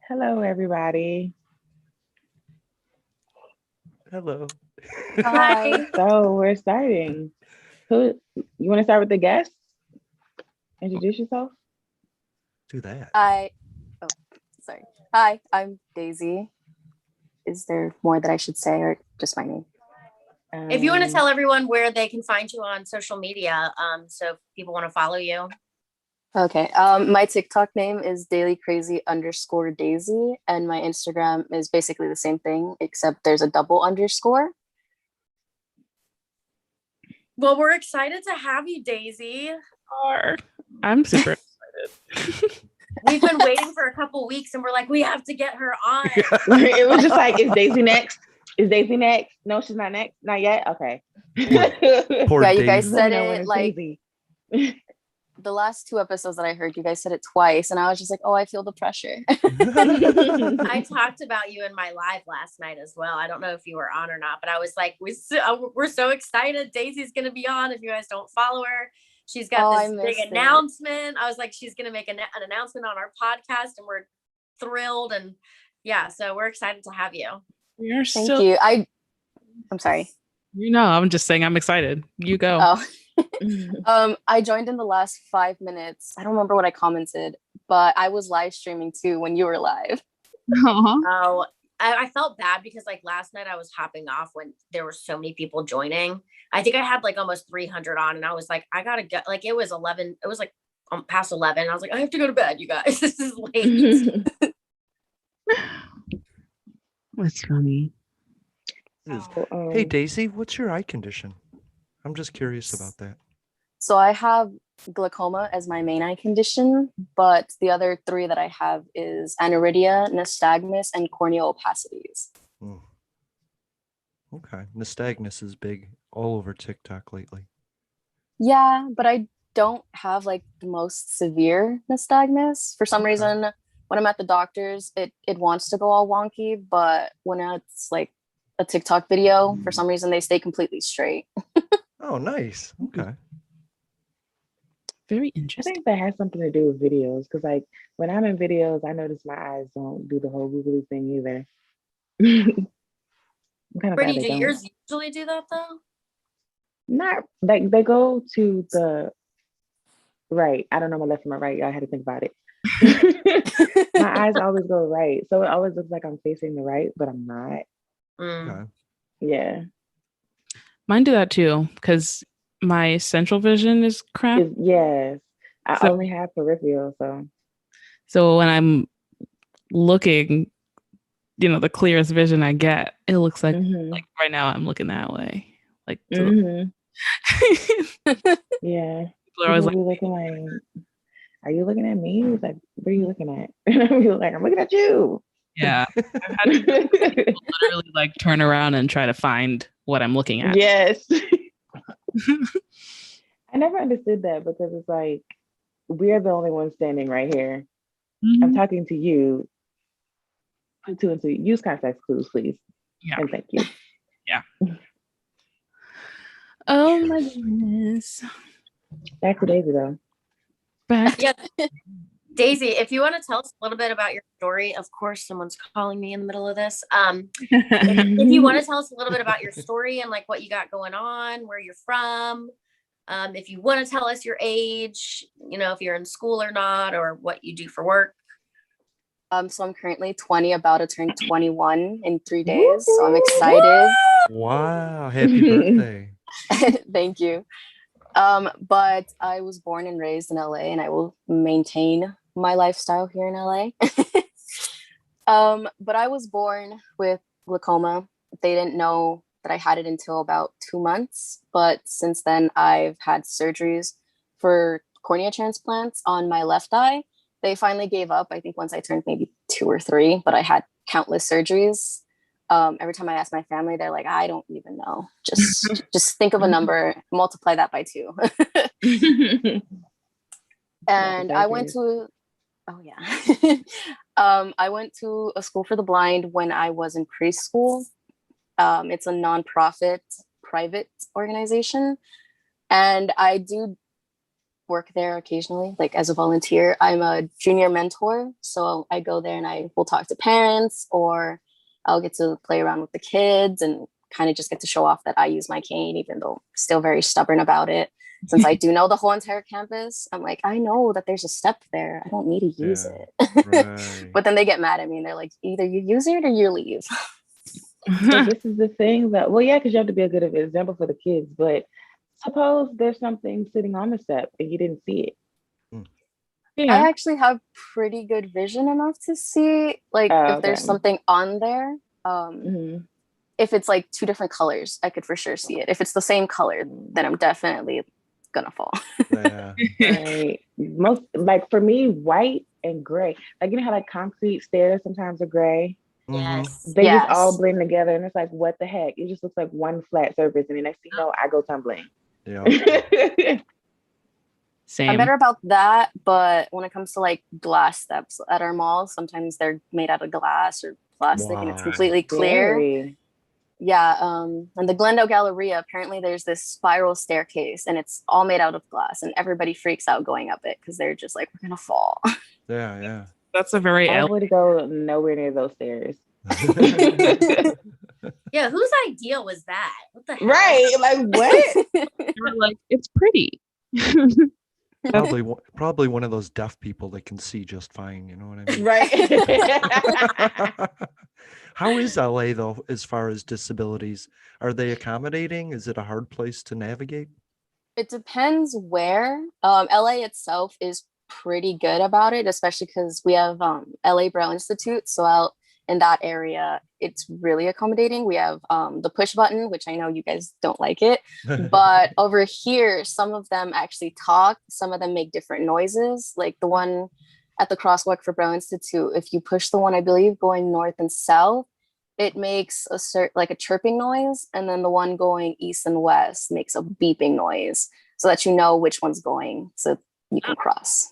Hello, everybody. Hello. Hi. So we're starting. Who you want to start with the guests? Introduce yourself. Do that. Oh, sorry. Hi, I'm Daisy. Is there more that I should say or just my name? If you want to Um, tell everyone where they can find you on social media, so if people want to follow you. Okay. My TikTok name is dailycrazy_Daisy, and my Instagram is basically the same thing, except there's a double underscore. Well, we're excited to have you, Daisy. I'm super excited. We've been waiting for a couple weeks and we're like, we have to get her on. it was just like, is Daisy next? Is Daisy next? No, she's not next. Not yet. Okay. Poor Yeah, you guys Daisy. said Let me know when it it's like Daisy. the last 2 episodes that I heard, you guys said it twice, and I was just like, oh, I feel the pressure. I talked about you in my live last night as well. I don't know if you were on or not, but I was like, we're so excited. Daisy's going to be on. If you guys don't follow her, she's got this big announcement. I was like, she's going to make an announcement on our podcast, and we're thrilled. And yeah, so we're excited to have you. You're Thank you. I'm sorry. I'm just saying I'm excited. You go. Oh. I joined in the last 5 minutes. I don't remember what I commented, but I was live streaming too when you were live. Oh, I felt bad because like last night I was hopping off when there were so many people joining. I think I had like almost 300 on, and I was like, I gotta go. Like it was 11. It was like past 11. I was like, I have to go to bed, you guys. This is late. That's funny. Hey, Daisy, what's your eye condition? I'm just curious about that. So I have glaucoma as my main eye condition, but the other 3 that I have is aniridia, nystagmus, and corneal opacities. Okay. Nystagmus is big all over TikTok lately. Yeah, but I don't have like the most severe nystagmus. For some reason, when I'm at the doctor's, it wants to go all wonky, but when it's like a TikTok video, for some reason, they stay completely straight. Oh, nice. Okay. Very I interesting. think that has something to do with videos because, like, when I'm in videos, I notice my eyes don't do the whole googly thing either. I'm kind of Brittany, glad they do don't. yours usually do that though? Not like they go to the right. I don't know my left from my right. I had to think about it. My eyes always go right, so it always looks like I'm facing the right, but I'm not. Okay. Yeah. Mine do that too because my central vision is crap. Yes. I So- only have peripheral, So when I'm looking, the clearest vision I get, it looks like like right now I'm looking that way. Like to yeah. people are always like, looking like, are you looking at me? He's like, what are you looking at? And I'm like, I'm looking at you. yeah. I've had to literally like turn around and try to find what I'm looking at. Yes. I never understood that because it's like we're the only ones standing right here. I'm talking to you. Put 2 and 2. Use context clues, please. Yeah. And thank you. Yeah. Oh my goodness. Back to Daisy though. Back. Yeah. Daisy, if you want to tell us a little bit about your story, of course, someone's calling me in the middle of this. If you want to tell us a little bit about your story and like what you got going on, where you're from, if you want to tell us your age, if you're in school or not, or what you do for work. So I'm currently 20, about to turn 21 in 3 days. So I'm excited. Wow. Happy birthday. Thank you. But I was born and raised in LA, and I will maintain my lifestyle here in LA. But I was born with glaucoma. They didn't know that I had it until about 2 months. But since then, I've had surgeries for cornea transplants on my left eye. They finally gave up, I think, once I turned maybe 2 or 3, but I had countless surgeries. Every time I ask my family, they're like, I don't even know. Just think of a number, multiply that by 2. And I went to, I went to a school for the blind when I was in preschool. It's a nonprofit private organization. And I do work there occasionally, like as a volunteer. I'm a junior mentor, so I go there and I will talk to parents, or I'll get to play around with the kids and kind of just get to show off that I use my cane, even though I'm still very stubborn about it. Since I do know the whole entire campus, I'm like, I know that there's a step there. I don't need to use it. Right. But then they get mad at me and they're like, either you use it or you leave. So this is the thing that, well, yeah, because you have to be a good example for the kids. But suppose there's something sitting on the step and you didn't see it. Yeah. I actually have pretty good vision enough to see, like, if there's something on there. If it's like 2 different colors, I could for sure see it. If it's the same color, then I'm definitely gonna fall. Yeah. Right. Most, like for me, white and gray. Like, you know how like concrete stairs sometimes are gray? Yes. They just all blend together and it's like, what the heck? It just looks like one flat surface and the next thing you know, I go tumbling. Yeah. Same. I'm better about that, but when it comes to like glass steps at our mall, sometimes they're made out of glass or plastic and it's completely clear. Scary. Yeah, and the Glendale Galleria, apparently there's this spiral staircase and it's all made out of glass and everybody freaks out going up it because they're just like, we're gonna fall. Yeah. That's a very I would go nowhere near those stairs. Yeah, whose idea was that? What the hell? Right, like what? You're like, it's pretty. Probably one of those deaf people that can see just fine, you know what I mean? Right. How is LA though, as far as disabilities? Are they accommodating? Is it a hard place to navigate? It depends where. LA itself is pretty good about it, especially because we have LA Braille Institute. So out in that area, it's really accommodating. We have the push button, which I know you guys don't like it, but over here, some of them actually talk. Some of them make different noises, like the one at the crosswalk for Braille Institute. If you push the one, I believe, going north and south, it makes like a chirping noise. And then the one going east and west makes a beeping noise so that you know which one's going so you can cross.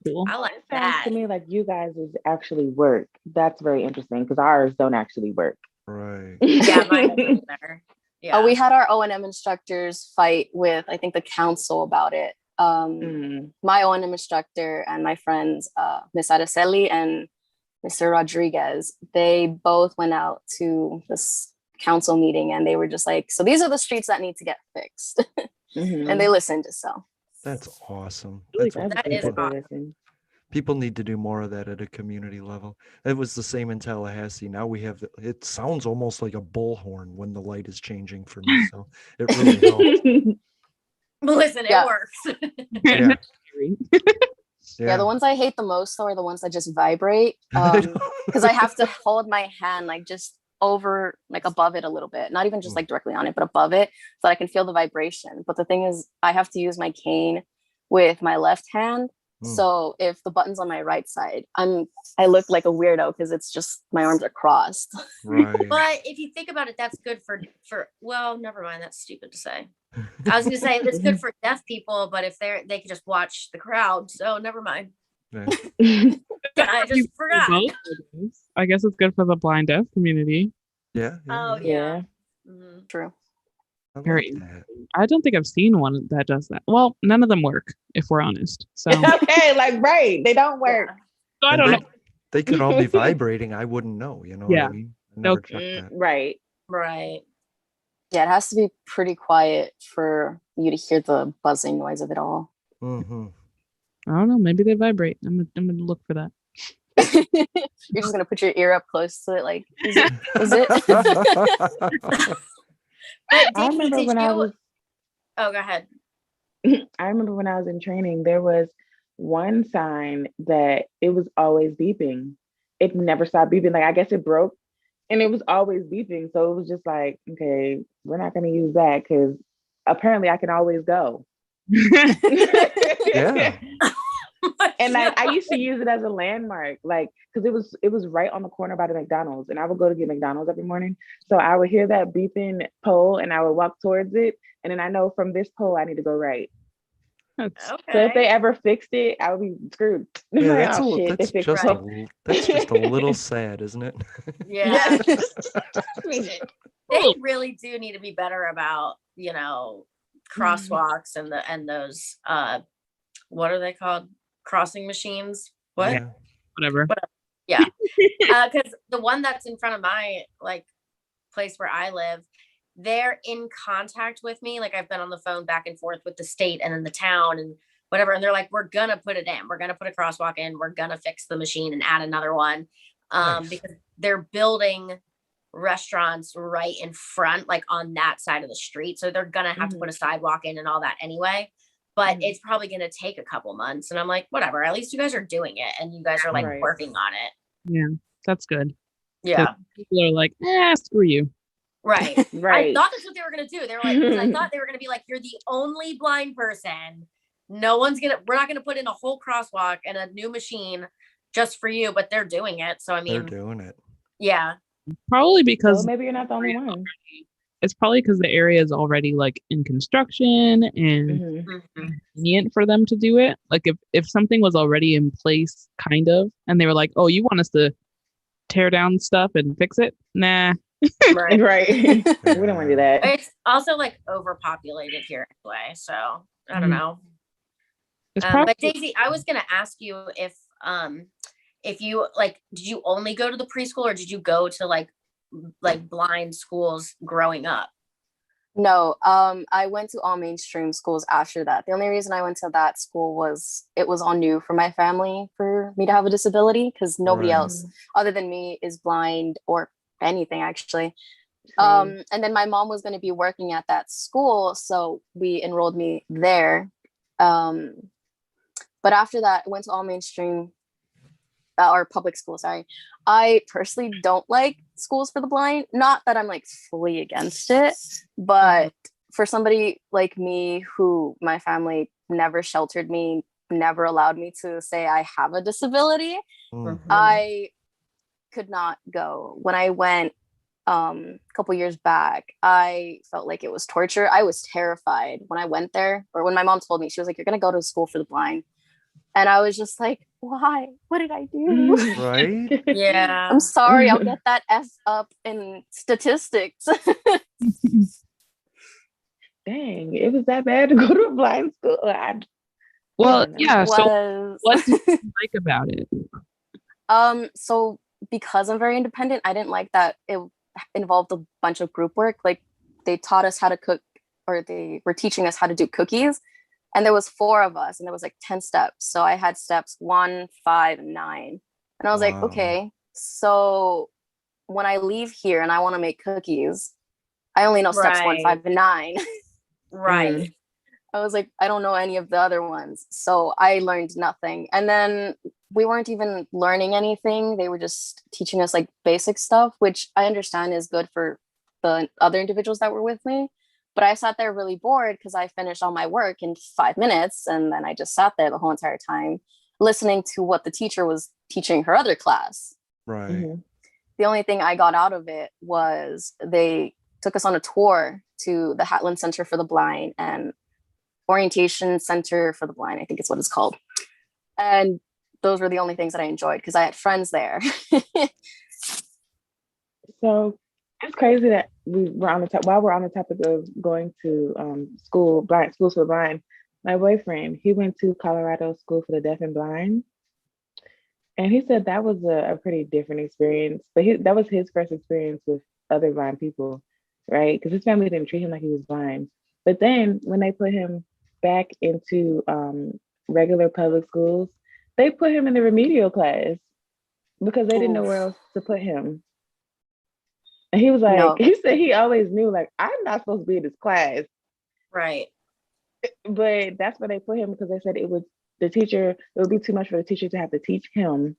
Cool. I like Sounds that. to me like you guys actually work. That's very interesting because ours don't actually work. Right. Yeah, mine isn't there. Yeah. We had our O&M instructors fight with, I think, the council about it. My O&M instructor and my friends, Miss Araceli and Mr. Rodriguez, they both went out to this council meeting and they were just like, so these are the streets that need to get fixed. And they listened. So that's awesome. That is awesome. People need to do more of that at a community level. It was the same in Tallahassee. Now we have, it sounds almost like a bullhorn when the light is changing for me. So it really helps. Listen, it works. Yeah, the ones I hate the most though are the ones that just vibrate. Because I have to hold my hand like just over, like above it a little bit, not even just like directly on it, but above it so that I can feel the vibration. But the thing is, I have to use my cane with my left hand. So if the button's on my right side, I look like a weirdo because it's just my arms are crossed. Right. But if you think about it, that's good for well, never mind. That's stupid to say. I was gonna say it's good for deaf people, but if they can just watch the crowd, so never mind. Yeah. I just forgot. I guess it's good for the blind deaf community. Yeah. Oh yeah. True. I don't think I've seen one that does that. Well, none of them work, if we're honest. So okay, like right, they don't work. So I don't know. They could all be vibrating. I wouldn't know. You know what I mean? Right. Yeah, it has to be pretty quiet for you to hear the buzzing noise of it all. I don't know. Maybe they vibrate. I'm gonna look for that. You're just gonna put your ear up close to it, like, is it? I remember when I was. Oh, go ahead. I remember when I was in training, there was one sign that it was always beeping. It never stopped beeping. Like, I guess it broke and it was always beeping. So it was just like, okay, we're not going to use that because apparently I can always go. Yeah. And like, I used to use it as a landmark, like, because it was right on the corner by the McDonald's, and I would go to get McDonald's every morning. So I would hear that beeping pole, and I would walk towards it, and then I know from this pole I need to go right. Okay. So if they ever fixed it, I would be screwed. Yeah, Like, that's just a little sad, isn't it? Yeah. They really do need to be better about, crosswalks and those what are they called? Crossing machines? What? Yeah. Whatever. Yeah. Because the one that's in front of my like place where I live, they're in contact with me. Like I've been on the phone back and forth with the state and then the town and whatever. And they're like, we're going to put it in. We're going to put a crosswalk in. We're going to fix the machine and add another one. Nice. Because they're building restaurants right in front, like on that side of the street. So they're going to have to put a sidewalk in and all that anyway. But it's probably going to take a couple months. And I'm like, whatever, at least you guys are doing it. And you guys are like working on it. Yeah, that's good. Yeah. People are like, screw you. Right. I thought that's what they were going to do. They were like, I thought they were going to be like, you're the only blind person. We're not going to put in a whole crosswalk and a new machine just for you, but they're doing it. So, I mean, they're doing it. Yeah. Probably because well, maybe you're not the only one. It's probably because the area is already like in construction and convenient for them to do it. Like if something was already in place, kind of, and they were like, oh, you want us to tear down stuff and fix it? Nah. Right. We don't want to do that. It's also like overpopulated here anyway. So I don't know. But Daisy, I was going to ask you if you like, did you only go to the preschool or did you go to like blind schools growing up? No, I went to all mainstream schools after that. The only reason I went to that school was it was all new for my family for me to have a disability because nobody else other than me is blind or anything actually. And then my mom was going to be working at that school, so we enrolled me there. But after that, I went to all mainstream or public school, sorry. I personally don't like schools for the blind. Not that I'm like fully against it, but for somebody like me who my family never sheltered me, never allowed me to say I have a disability, I could not go. When I went a couple years back, I felt like it was torture. I was terrified when I went there, or when my mom told me, she was like, you're going to go to school for the blind. And I was just like, why? What did I do? Right? Yeah. I'm sorry. I'll get that F up in statistics. Dang, it was that bad to go to a blind school. Yeah. So what do you like about it? So because I'm very independent, I didn't like that it involved a bunch of group work. Like they taught us how to cook, or they were teaching us how to do cookies. And there was 4 of us and there was like 10 steps. So I had steps 1, 5, and 9. And I was like, okay, so when I leave here and I want to make cookies, I only know steps 1, 5, and 9. Right. I was like, I don't know any of the other ones. So I learned nothing. And then we weren't even learning anything. They were just teaching us like basic stuff, which I understand is good for the other individuals that were with me. But I sat there really bored because I finished all my work in 5 minutes. And then I just sat there the whole entire time listening to what the teacher was teaching her other class. Right. The only thing I got out of it was they took us on a tour to the Hatland Center for the Blind and Orientation Center for the Blind, I think it's what it's called. And those were the only things that I enjoyed because I had friends there. So it's crazy that while we're on the topic of going to schools for the blind, my boyfriend, he went to Colorado School for the Deaf and Blind. And he said that was a pretty different experience, but that was his first experience with other blind people, right? Because his family didn't treat him like he was blind. But then when they put him back into regular public schools, they put him in the remedial class because they didn't know where else to put him. And he was like, he said he always knew, like, I'm not supposed to be in this class. Right. But that's where they put him because they said it would be too much for the teacher to have to teach him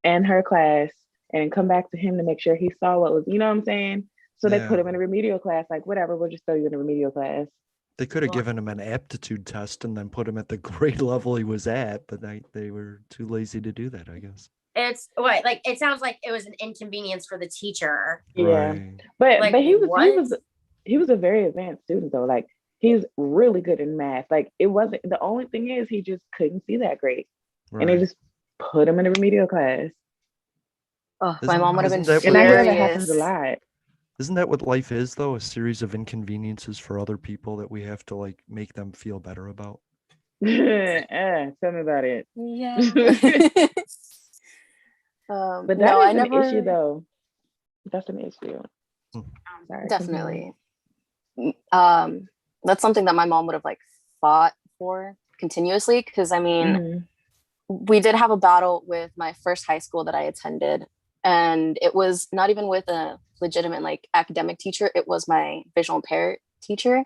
and her class and come back to him to make sure he saw what was, you know what I'm saying? So they put him in a remedial class, like, whatever, we'll just throw you in a remedial class. They could have given him an aptitude test and then put him at the grade level he was at, but they were too lazy to do that, I guess. It's what, like, it sounds like it was an inconvenience for the teacher. Yeah. Right. But like, he was a very advanced student though. Like he's really good in math. Like it wasn't, the only thing is he just couldn't see that great. Right. And they just put him in a remedial class. Oh, my mom would have been furious. And I hear that happens a lot. Isn't that what life is though? A series of inconveniences for other people that we have to like make them feel better about? Tell me about it. Yeah. But that is an issue, though. That's an issue. Sorry, definitely. That's something that my mom would have like fought for continuously, because I mean, we did have a battle with my first high school that I attended, and it was not even with a legitimate like academic teacher. It was my visual impaired teacher.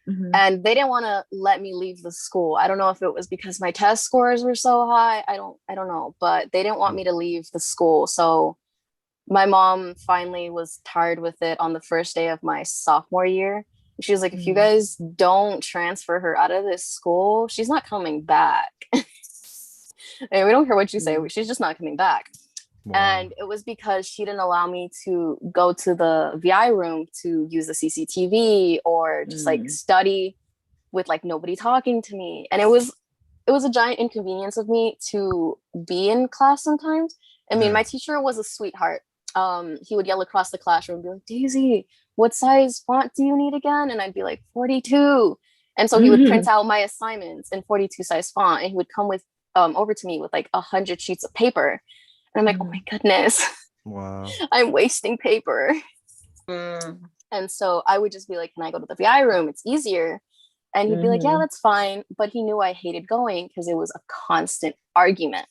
And they didn't want to let me leave the school. I don't know if it was because my test scores were so high. I don't know, but they didn't want me to leave the school. So my mom finally was tired with it on the first day of my sophomore year. She was like, if you guys don't transfer her out of this school, she's not coming back. And we don't care what you say. She's just not coming back. Wow. And it was because she didn't allow me to go to the VI room to use the CCTV or just like study with like nobody talking to me. And it was a giant inconvenience of me to be in class sometimes. I mean, my teacher was a sweetheart. He would yell across the classroom and be like, Daisy, what size font do you need again? And I'd be like, 42. And so he would print out my assignments in 42 size font, and he would come with over to me with like 100 sheets of paper. And I'm like, oh my goodness. Wow. I'm wasting paper. And so I would just be like, can I go to the VI room? It's easier. And he'd be like, yeah, that's fine. But he knew I hated going because it was a constant argument.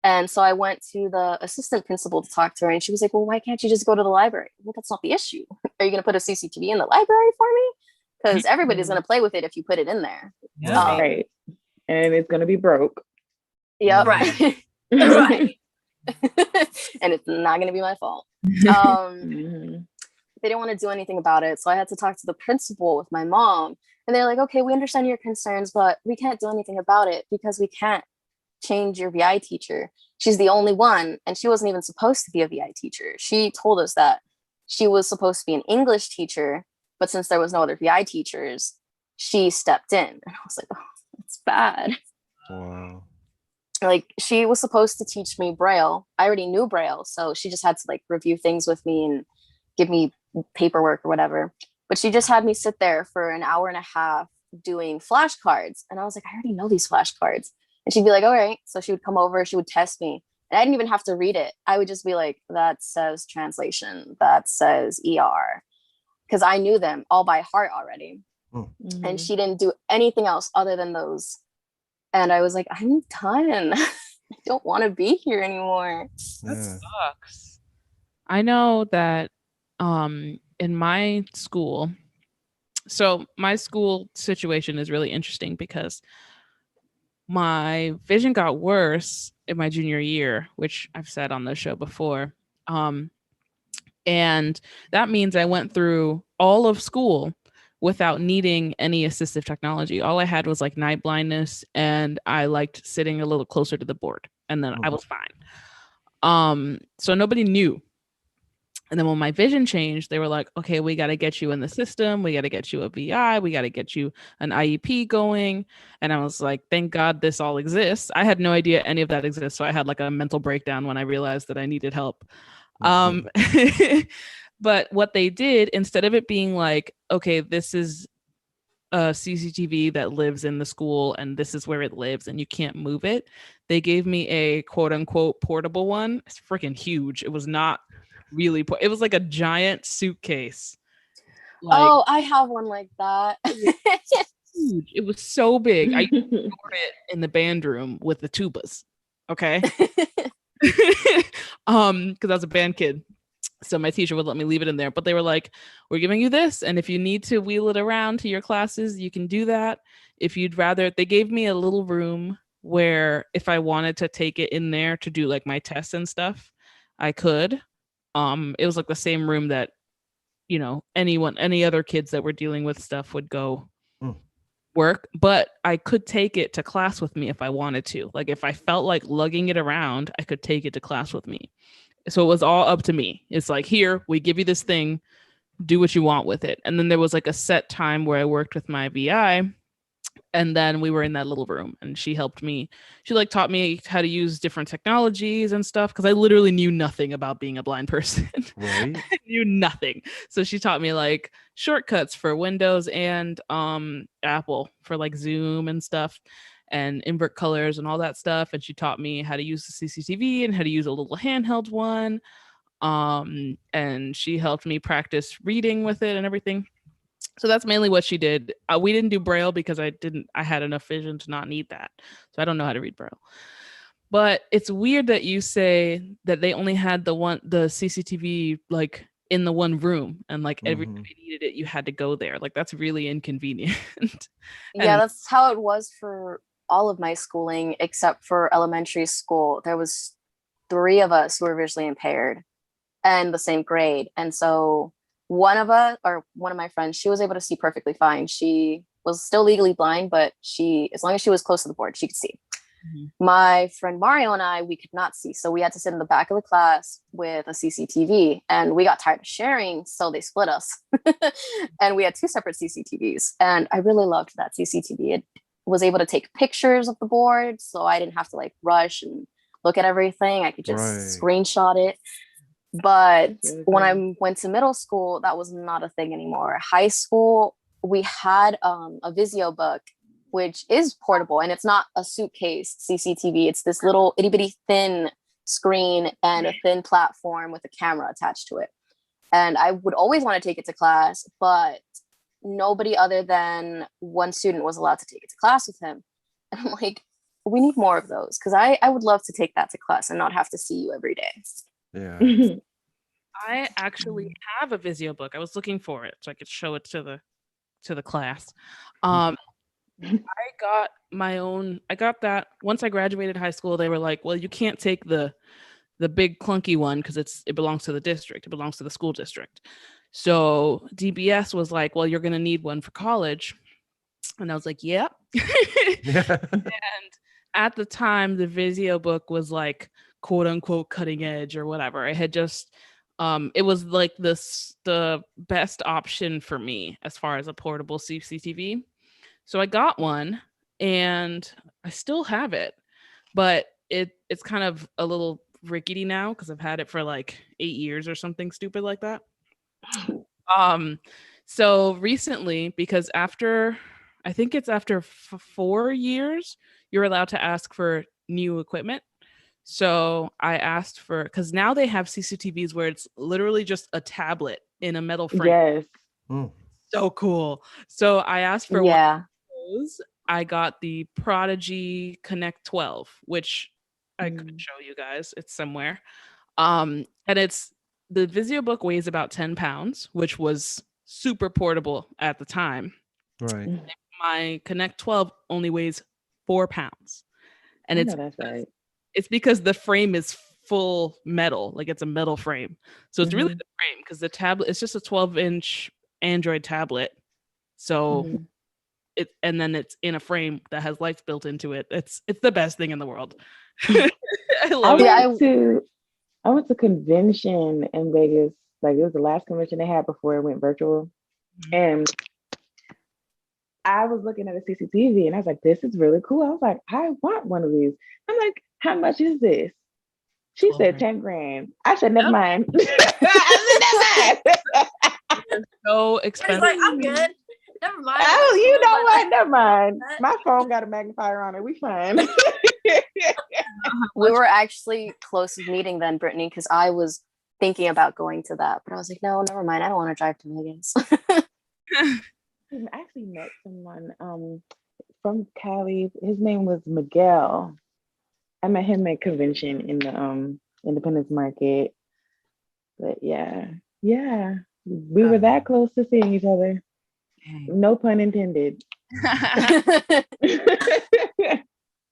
And so I went to the assistant principal to talk to her, and she was like, well, why can't you just go to the library? Well, that's not the issue. Are you going to put a CCTV in the library for me? Because everybody's going to play with it if you put it in there. Yeah. Right. And it's going to be broke. Yep. Right. Right. And it's not going to be my fault. They didn't want to do anything about it. So I had to talk to the principal with my mom. And they're like, okay, we understand your concerns, but we can't do anything about it because we can't change your VI teacher. She's the only one. And she wasn't even supposed to be a VI teacher. She told us that she was supposed to be an English teacher, but since there was no other VI teachers, she stepped in. And I was like, oh, that's bad. Wow. Like, she was supposed to teach me Braille. I already knew Braille, so she just had to like review things with me and give me paperwork or whatever. But she just had me sit there for an hour and a half doing flashcards. And I was like, I already know these flashcards. And she'd be like, all right. So she would come over, she would test me. And I didn't even have to read it. I would just be like, that says translation, that says ER. Because I knew them all by heart already. And she didn't do anything else other than those. And I was like, I'm done. I don't want to be here anymore. That sucks. I know that in my school, so my school situation is really interesting because my vision got worse in my junior year, which I've said on the show before. And that means I went through all of school without needing any assistive technology. All I had was like night blindness, and I liked sitting a little closer to the board, and then I was fine. So nobody knew. And then when my vision changed, they were like, okay, we got to get you in the system. We got to get you a VI. We got to get you an IEP going. And I was like, thank God this all exists. I had no idea any of that exists. So I had like a mental breakdown when I realized that I needed help. But what they did, instead of it being like, okay, this is a CCTV that lives in the school and this is where it lives and you can't move it, they gave me a quote unquote portable one. It's freaking huge. It was not really, it was like a giant suitcase. Like, oh, I have one like that. Huge. It was so big. I used to record it in the band room with the tubas. Okay. Because I was a band kid. So my teacher would let me leave it in there, but they were like, we're giving you this. And if you need to wheel it around to your classes, you can do that. If you'd rather, they gave me a little room where if I wanted to take it in there to do like my tests and stuff, I could. It was like the same room that, you know, any other kids that were dealing with stuff would go work, but I could take it to class with me if I wanted to. Like if I felt like lugging it around, I could take it to class with me. So it was all up to me. It's like, here, we give you this thing, do what you want with it. And then there was like a set time where I worked with my VI, And then we were in that little room and she helped me. She like taught me how to use different technologies and stuff because I literally knew nothing about being a blind person. Right. I knew nothing. So she taught me like shortcuts for Windows and Apple for like Zoom and stuff and invert colors and all that stuff. And she taught me how to use the CCTV and how to use a little handheld one. And she helped me practice reading with it and everything. So that's mainly what she did. We didn't do Braille because I had enough vision to not need that. So I don't know how to read Braille. But it's weird that you say that they only had the CCTV like in the one room and like every time you needed it, you had to go there. Like that's really inconvenient. Yeah, that's how it was for all of my schooling, except for elementary school. There was 3 of us who were visually impaired and the same grade. And so one of my friends, she was able to see perfectly fine. She was still legally blind, but as long as she was close to the board, she could see. My friend Mario and I, we could not see. So we had to sit in the back of the class with a CCTV and we got tired of sharing. So they split us and we had 2 separate CCTVs. And I really loved that CCTV. It was able to take pictures of the board. So I didn't have to like rush and look at everything. I could just screenshot it. But when I went to middle school, that was not a thing anymore. High school, we had a Visio book, which is portable, and it's not a suitcase CCTV. It's this little itty bitty thin screen and a thin platform with a camera attached to it. And I would always want to take it to class, but nobody other than one student was allowed to take it to class with him. And I'm like, we need more of those because I would love to take that to class and not have to see you every day. Yeah. I actually have a Visio book. I was looking for it so I could show it to the class. I got my own. I got that once I graduated high school. They were like, "Well, you can't take the big clunky one because it belongs to the district. It belongs to the school district." So DBS was like, "Well, you're going to need one for college," and I was like, "Yeah." And at the time, the Visio book was like quote unquote cutting edge or whatever. It had just it was like the best option for me as far as a portable CCTV. So I got one and I still have it, but it's kind of a little rickety now because I've had it for like 8 years or something stupid like that. So recently, because I think it's after 4 years, you're allowed to ask for new equipment. So I asked for, because now they have CCTVs where it's literally just a tablet in a metal frame. Yes. So cool. So I asked for one of those. I got the Prodigy Connect 12, which I could show you guys. It's somewhere. And the Visio book weighs about 10 pounds, which was super portable at the time. Right. My Connect 12 only weighs 4 pounds. And it's because the frame is full metal, like it's a metal frame. So it's really the frame because the tablet, it's just a 12-inch Android tablet. So and then it's in a frame that has lights built into it. It's the best thing in the world. I love it. I went to a convention in Vegas. Like it was the last convention they had before it went virtual. And I was looking at a CCTV and I was like, this is really cool. I was like, I want one of these. I'm like, how much is this? She said 10 grand. I said, never mind. I said, never mind. So expensive. Like, I'm good. Never mind. Oh, you know what? Never mind. My phone got a magnifier on it. We fine. We were actually close to meeting then, Brittany, because I was thinking about going to that, but I was like, no, never mind. I don't want to drive to Vegas. I actually met someone from Cali. His name was Miguel. I met him at convention in the Independence Market. But yeah, we were that close to seeing each other. No pun intended.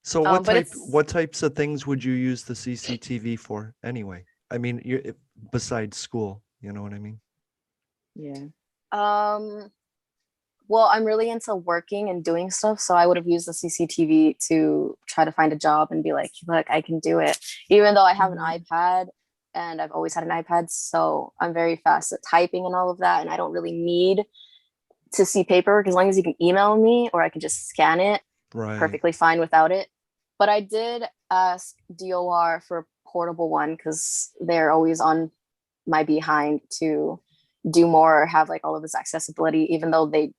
So what types of things would you use the CCTV for anyway? I mean, besides school, you know what I mean? Yeah. Well, I'm really into working and doing stuff, so I would have used the CCTV to try to find a job and be like, look, I can do it. Even though I have an iPad and I've always had an iPad, so I'm very fast at typing and all of that, and I don't really need to see paperwork. As long as you can email me or I can just scan it, perfectly fine without it. But I did ask DOR for a portable one because they're always on my behind to do more or have like all of this accessibility, even though they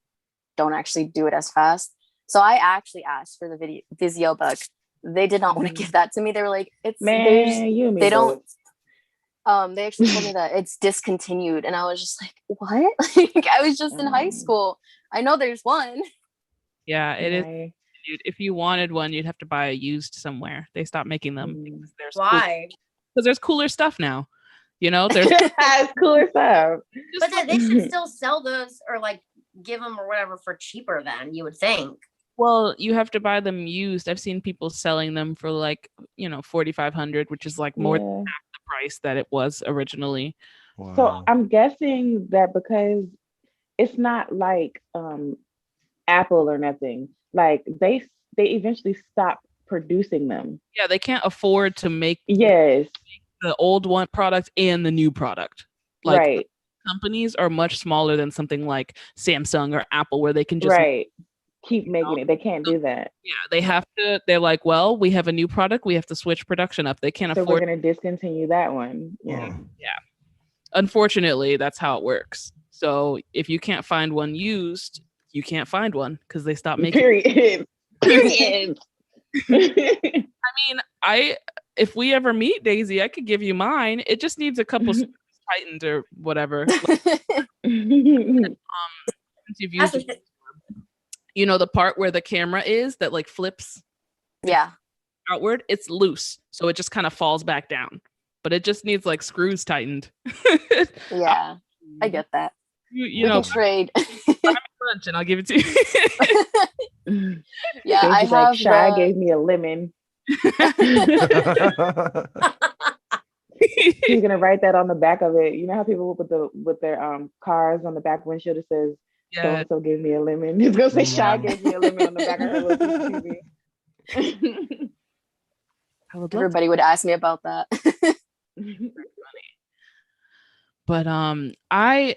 don't actually do it as fast. So I actually asked for the VisioBug. They did not want to give that to me. They were like, "It's they don't." They actually told me that it's discontinued, and I was just like, "What?" Like, I was just in high school. I know there's one. Yeah, it is. If you wanted one, you'd have to buy a used somewhere. They stopped making them because there's why? Because there's cooler stuff now. You know, there's cooler stuff. But then they should still sell those or like give them or whatever for cheaper. Then you would think. Well, you have to buy them used. I've seen people selling them for like, $4,500, which is like more than half the price that it was originally. Wow. So I'm guessing that because it's not like Apple or nothing. Like they eventually stop producing them. Yeah, they can't afford to make the old one product and the new product. Like companies are much smaller than something like Samsung or Apple, where they can just keep making it. They can't do that. Yeah, they have to. They're like, well, we have a new product. We have to switch production up. They can't afford. So we're going to discontinue that one. Yeah. Unfortunately, that's how it works. So if you can't find one used, you can't find one because they stopped making. Period. I mean, if we ever meet, Daisy, I could give you mine. It just needs a couple tightened or whatever. Since you've used it. The part where the camera is that like flips outward, it's loose. So it just kind of falls back down. But it just needs like screws tightened. Yeah, I get that. You know, trade. Buy me lunch and I'll give it to you. Yeah, I have. Shy gave me a lemon. He's gonna write that on the back of it. You know how people with their cars on the back windshield it says so and so gave me a lemon. He's gonna say Shy gave me a lemon on the back of her little TV. Everybody would ask me about that. But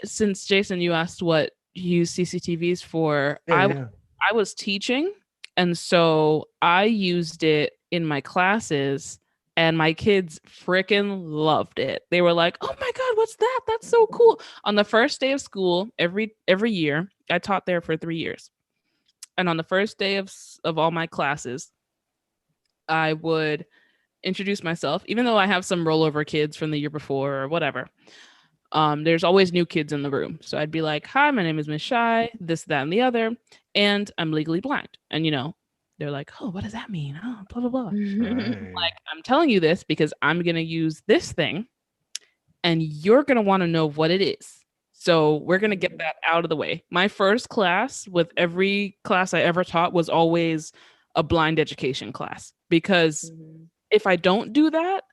since Jason, you asked what you use CCTVs for, I was teaching, and so I used it in my classes, and my kids freaking loved it. They were like, "Oh my God, what's that? That's so cool!" On the first day of school, every year, I taught there for 3 years, and on the first day of all my classes, I would introduce myself, even though I have some rollover kids from the year before or whatever. There's always new kids in the room. So I'd be like, "Hi, my name is Miss Shy, this, that, and the other, and I'm legally blind." And they're like, "Oh, what does that mean? Oh, blah, blah, blah." Like, I'm telling you this because I'm going to use this thing and you're going to want to know what it is. So we're going to get that out of the way. My first class with every class I ever taught was always a blind education class, because if I don't do that,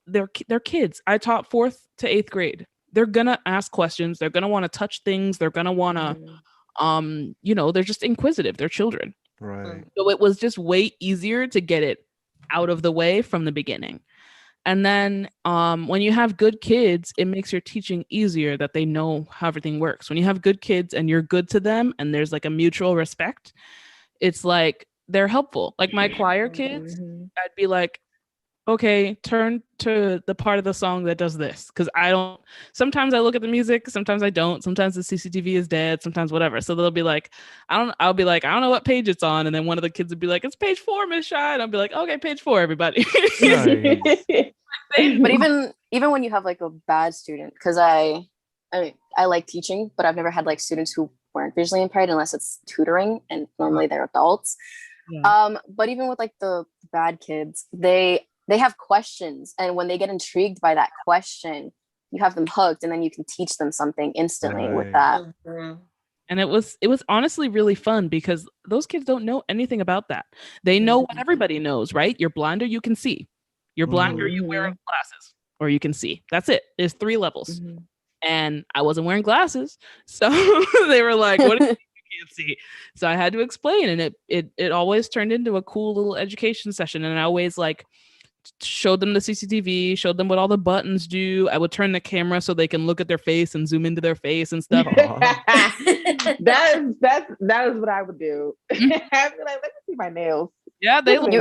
they're kids. I taught 4th to 8th grade. They're going to ask questions. They're going to want to touch things. They're going to want to, they're just inquisitive. They're children. Right. So it was just way easier to get it out of the way from the beginning. And then when you have good kids, it makes your teaching easier, that they know how everything works. When you have good kids and you're good to them and there's like a mutual respect, it's like they're helpful. Like my choir kids, I'd be like, "Okay, turn to the part of the song that does this." Because sometimes I look at the music, sometimes I don't. Sometimes the CCTV is dead, sometimes whatever. So they'll be like, I'll be like, "I don't know what page it's on." And then one of the kids would be like, "It's page 4, Miss Shy." And I'll be like, "Okay, page 4, everybody." But even when you have like a bad student, because I like teaching, but I've never had like students who weren't visually impaired unless it's tutoring, and normally they're adults. Yeah. But even with like the bad kids, they have questions, and when they get intrigued by that question, you have them hooked, and then you can teach them something instantly with that. And it was honestly really fun, because those kids don't know anything about that. They know what everybody knows, right? You're blind or you can see. You're blind or you wearing glasses or you can see. That's it. There's 3 levels. And I wasn't wearing glasses, so they were like, "What do you can't see?" So I had to explain, and it always turned into a cool little education session. And I always like showed them the CCTV, showed them what all the buttons do. I would turn the camera so they can look at their face and zoom into their face and stuff. that is what I would do. I'd be like, let me see my nails. Yeah, they look.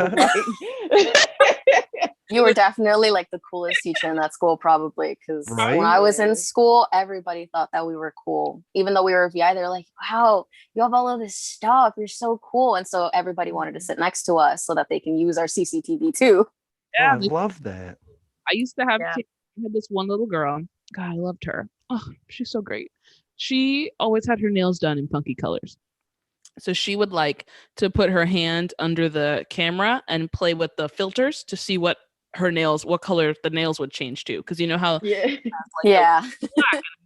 You were definitely like the coolest teacher in that school, probably, because when I was in school, everybody thought that we were cool. Even though we were VI, they're like, wow, you have all of this stuff. You're so cool. And so everybody wanted to sit next to us so that they can use our CCTV too. Yeah, I love that. I used to have I had this one little girl. God, I loved her. Oh, she's so great. She always had her nails done in funky colors. So she would like to put her hand under the camera and play with the filters to see what color the nails would change to. Because you know how black and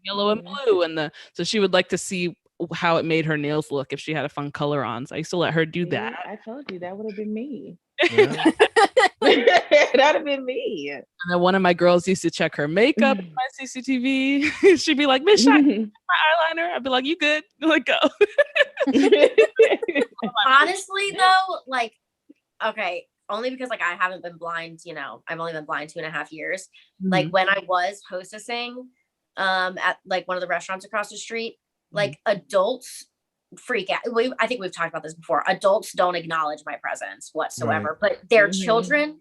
yellow and blue so she would like to see how it made her nails look if she had a fun color on. So I used to let her do that. I told you that would have been me. Yeah. That'd have been me. And then one of my girls used to check her makeup in my CCTV. She'd be like, Miss Shaq, my eyeliner. I'd be like, you good? Like, go. Honestly, though, like, okay, only because like I haven't been blind, I've only been blind 2.5 years. Like when I was hostessing at like one of the restaurants across the street, like adults freak out. I think we've talked about this before. Adults don't acknowledge my presence whatsoever, but their children,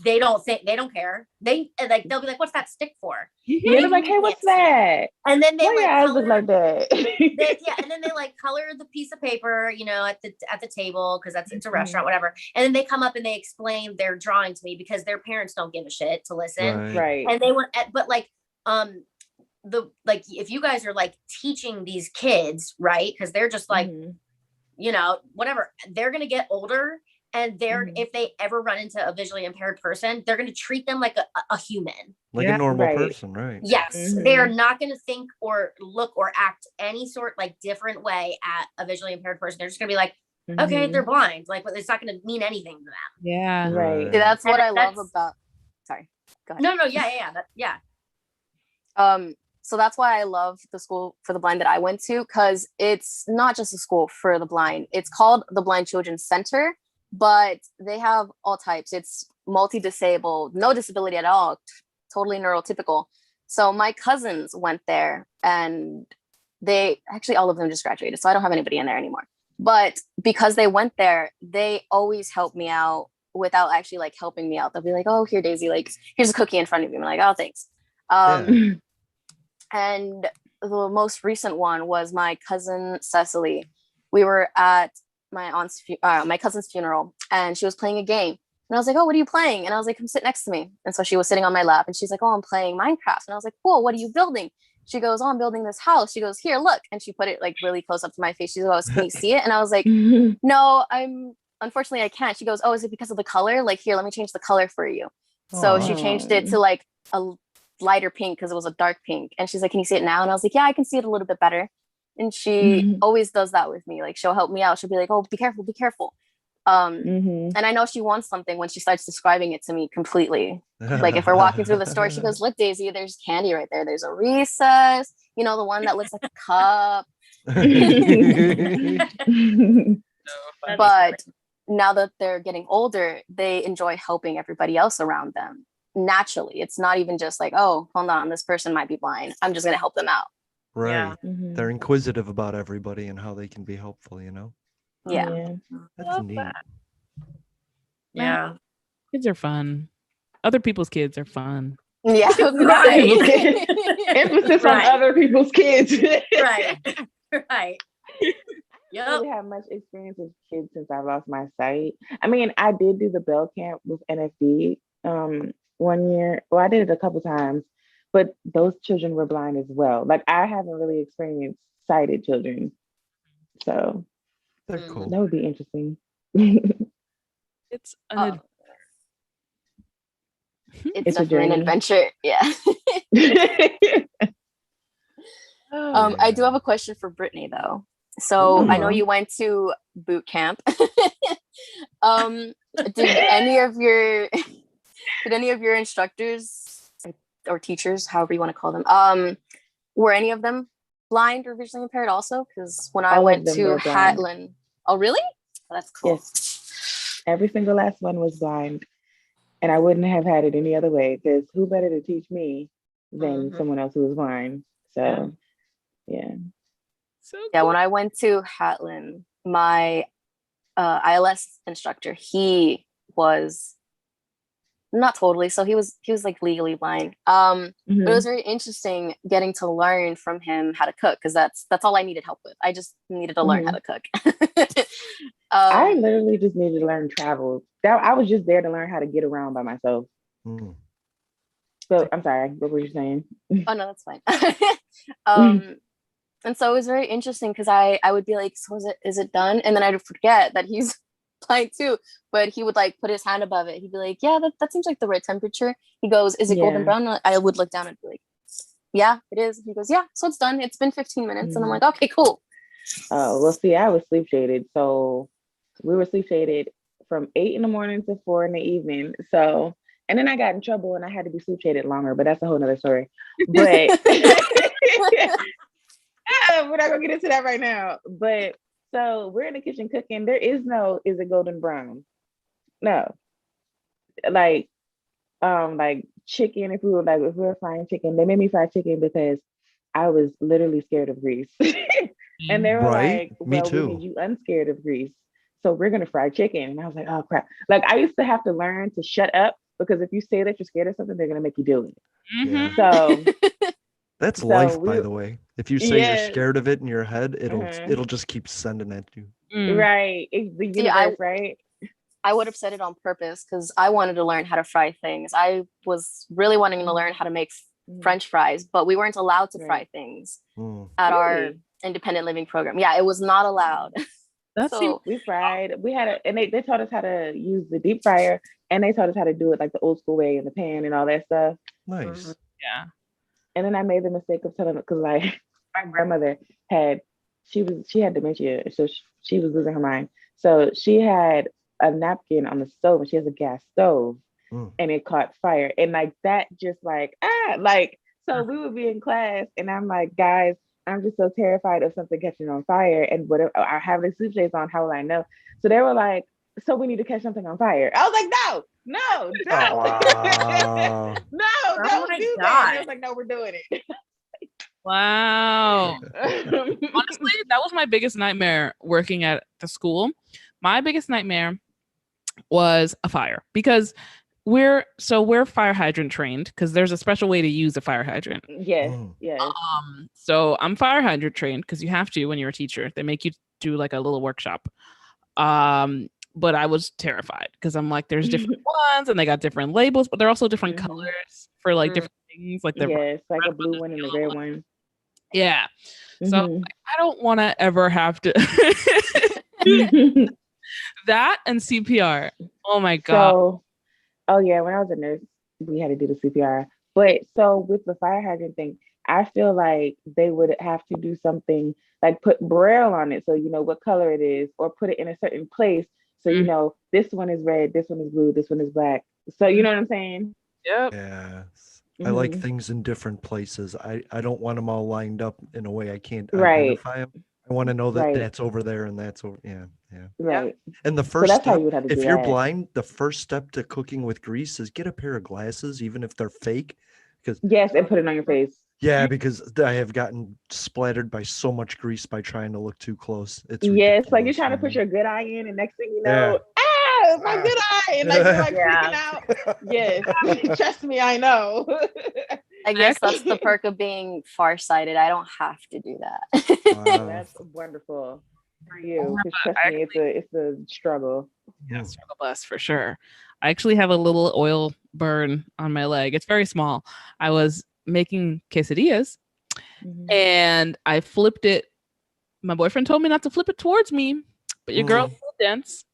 they don't care. They'll be like, "What's that stick for?" Yeah, they're like, "Hey, what's that?" And then they look like that. And then they like color the piece of paper, at the table because it's a restaurant, whatever. And then they come up and they explain their drawing to me because their parents don't give a shit to listen, right? And they want, but like, if you guys are like teaching these kids, right? Because they're just like, whatever, they're gonna get older. And if they ever run into a visually impaired person, they're going to treat them like a human. Like a normal person, right? Yes. They're not going to think or look or act any sort like different way at a visually impaired person. They're just going to be like, okay, they're blind. Like, it's not going to mean anything to them. Yeah. Right. See, that's what I love about, sorry, go ahead. No, yeah. So that's why I love the school for the blind that I went to, because it's not just a school for the blind. It's called the Blind Children's Center. But they have all types. It's multi-disabled, no disability at all, totally neurotypical. So my cousins went there and all of them just graduated. So I don't have anybody in there anymore. But because they went there, they always help me out without actually like helping me out. They'll be like, "Oh, here, Daisy, like here's a cookie in front of you." I'm like, "Oh, thanks." And the most recent one was my cousin Cecily. We were at my cousin's funeral, and she was playing a game, and I was like, "Oh, what are you playing?" And I was like, "Come sit next to me." And so she was sitting on my lap, and she's like, "Oh, I'm playing Minecraft." And I was like, "Cool, what are you building?" She goes, "Oh, I'm building this house." She goes, "Here, look." And she put it like really close up to my face. She goes, "Can you see it?" And I was like, "No, unfortunately I can't." She goes, "Oh, is it because of the color? Like, here, let me change the color for you." So she changed it to like a lighter pink because it was a dark pink. And she's like, "Can you see it now?" And I was like, "Yeah, I can see it a little bit better." And she always does that with me. Like, she'll help me out. She'll be like, "Oh, be careful, be careful." And I know she wants something when she starts describing it to me completely. Like if we're walking through the store, she goes, "Look, Daisy, there's candy right there. There's a recess, the one that looks like a cup." But now that they're getting older, they enjoy helping everybody else around them. Naturally, it's not even just like, "Oh, hold on, this person might be blind. I'm just going to help them out." Right. Yeah. They're inquisitive about everybody and how they can be helpful, Yeah. That's neat. Yeah. Kids are fun. Other people's kids are fun. Yeah. Right. Emphasis on other people's kids. Right. Right. I don't really have much experience with kids since I lost my sight. I mean, I did do the Bell Camp with NFB 1 year. Well, I did it a couple times. But those children were blind as well. Like, I haven't really experienced sighted children. So they're cool. That would be interesting. It's definitely an adventure. Yeah. I do have a question for Brittany though. So I know you went to boot camp. Did any of your instructors or teachers, however you want to call them, were any of them blind or visually impaired also? Because when I went to Hatland, oh really? Oh, that's cool. Yes. Every single last one was blind. And I wouldn't have had it any other way, because who better to teach me than someone else who was blind? So, yeah. So Yeah, cool. when I went to Hatlin, my ILS instructor, he was not totally, so he was like legally blind. But it was very interesting getting to learn from him how to cook, because that's all I needed help with. I just needed to learn how to cook. I literally just needed to learn travel. I was just there to learn how to get around by myself. So I'm sorry, what were you saying? Oh no, that's fine. And so it was very interesting, because I would be like, so is it done? And then I'd forget that he's blind too, but he would like put his hand above it. He'd be like, yeah, that seems like the right temperature. He goes, is it golden brown? I would look down and be like, yeah, it is. He goes, yeah, so it's done. It's been 15 minutes. And I'm like, okay, cool. Oh, well, see, I was sleep shaded. So we were sleep shaded from 8 in the morning to 4 in the evening. So, and then I got in trouble and I had to be sleep shaded longer, but that's a whole nother story. But we're not gonna get into that right now. But so we're in the kitchen cooking. There is no, is it golden brown? No. Like chicken, if we were frying chicken, they made me fry chicken because I was literally scared of grease. And they were like, well, we need you unscared of grease. So we're gonna fry chicken. And I was like, oh crap. Like I used to have to learn to shut up, because if you say that you're scared of something, they're gonna make you do it. So that's life, by the way. If you say you're scared of it in your head, it'll just keep sending at you. Right. It's the universe, right? I would have said it on purpose, because I wanted to learn how to fry things. I was really wanting to learn how to make French fries, but we weren't allowed to fry things at our independent living program. Yeah, it was not allowed. So we fried. We had and they taught us how to use the deep fryer, and they taught us how to do it like the old school way in the pan and all that stuff. Nice. Yeah. And then I made the mistake of telling them, because like my grandmother she had dementia, so she was losing her mind. So she had a napkin on the stove, and she has a gas stove, and it caught fire, and like that just so we would be in class, and I'm like, guys, I'm just so terrified of something catching on fire, and whatever I have the sleep shades on, how will I know? So they were like, so we need to catch something on fire. I was like, no, don't. Wow. No, don't do that. And I was like, no, we're doing it. Wow. Honestly, that was my biggest nightmare working at the school. My biggest nightmare was a fire, because we're fire hydrant trained, because there's a special way to use a fire hydrant. Yes. So I'm fire hydrant trained, because you have to when you're a teacher. They make you do like a little workshop. But I was terrified, because I'm like, there's different ones, and they got different labels, but they're also different colors for like different things. Like like a blue one and a red one. Yeah. So like, I don't want to ever have to that and CPR. Oh my God. So, when I was a nurse, we had to do the CPR. But so with the fire hydrant thing, I feel like they would have to do something like put braille on it, so you know what color it is, or put it in a certain place, so you know this one is red, this one is blue, this one is black. So you know what I'm saying? Yep. Yes. I like things in different places. I don't want them all lined up in a way I can't identify them. I want to know that that's over there and that's over. Yeah. Right. And the first that's step, how you would have to if do you're that. blind, the first step to cooking with grease is get a pair of glasses, even if they're fake. Because and put it on your face. Yeah, because I have gotten splattered by so much grease by trying to look too close. It's ridiculous. Like you're trying to put your good eye in, and next thing you know, my good eye, and like you're like freaking out. Yes, trust me, I know. I guess that's the perk of being farsighted. I don't have to do that. Wow. That's wonderful for you. Trust me, it's a struggle. Yeah, struggle bus for sure. I actually have a little oil burn on my leg. It's very small. I was making quesadillas and I flipped it. My boyfriend told me not to flip it towards me, but your girl still dense.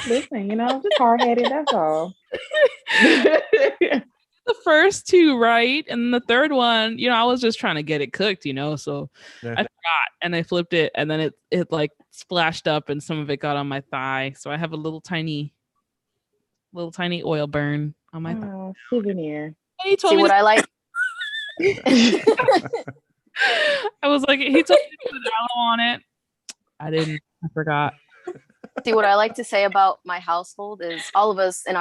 Listen, just hard-headed, that's all. The first two right, and the third one, I was just trying to get it cooked, so I forgot, and I flipped it, and then it like splashed up, and some of it got on my thigh, so I have a little tiny oil burn on my thigh. Souvenir. And he told me what I like. I was like, he told me to put aloe on it. I didn't. I forgot. See, what I like to say about my household is all of us in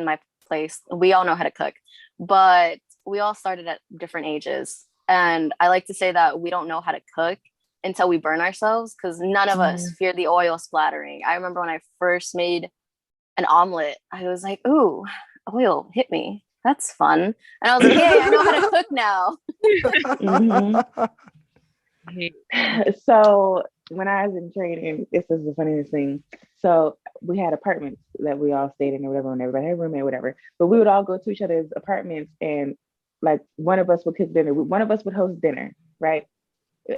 my place, we all know how to cook, but we all started at different ages. And I like to say that we don't know how to cook until we burn ourselves, because none of us fear the oil splattering. I remember when I first made an omelet, I was like, ooh, oil hit me. That's fun. And I was like, hey, I know how to cook now. So when I was in training, this is the funniest thing. So we had apartments that we all stayed in or whatever, and everybody had a roommate, whatever. But we would all go to each other's apartments, and like one of us would cook dinner. One of us would host dinner, right?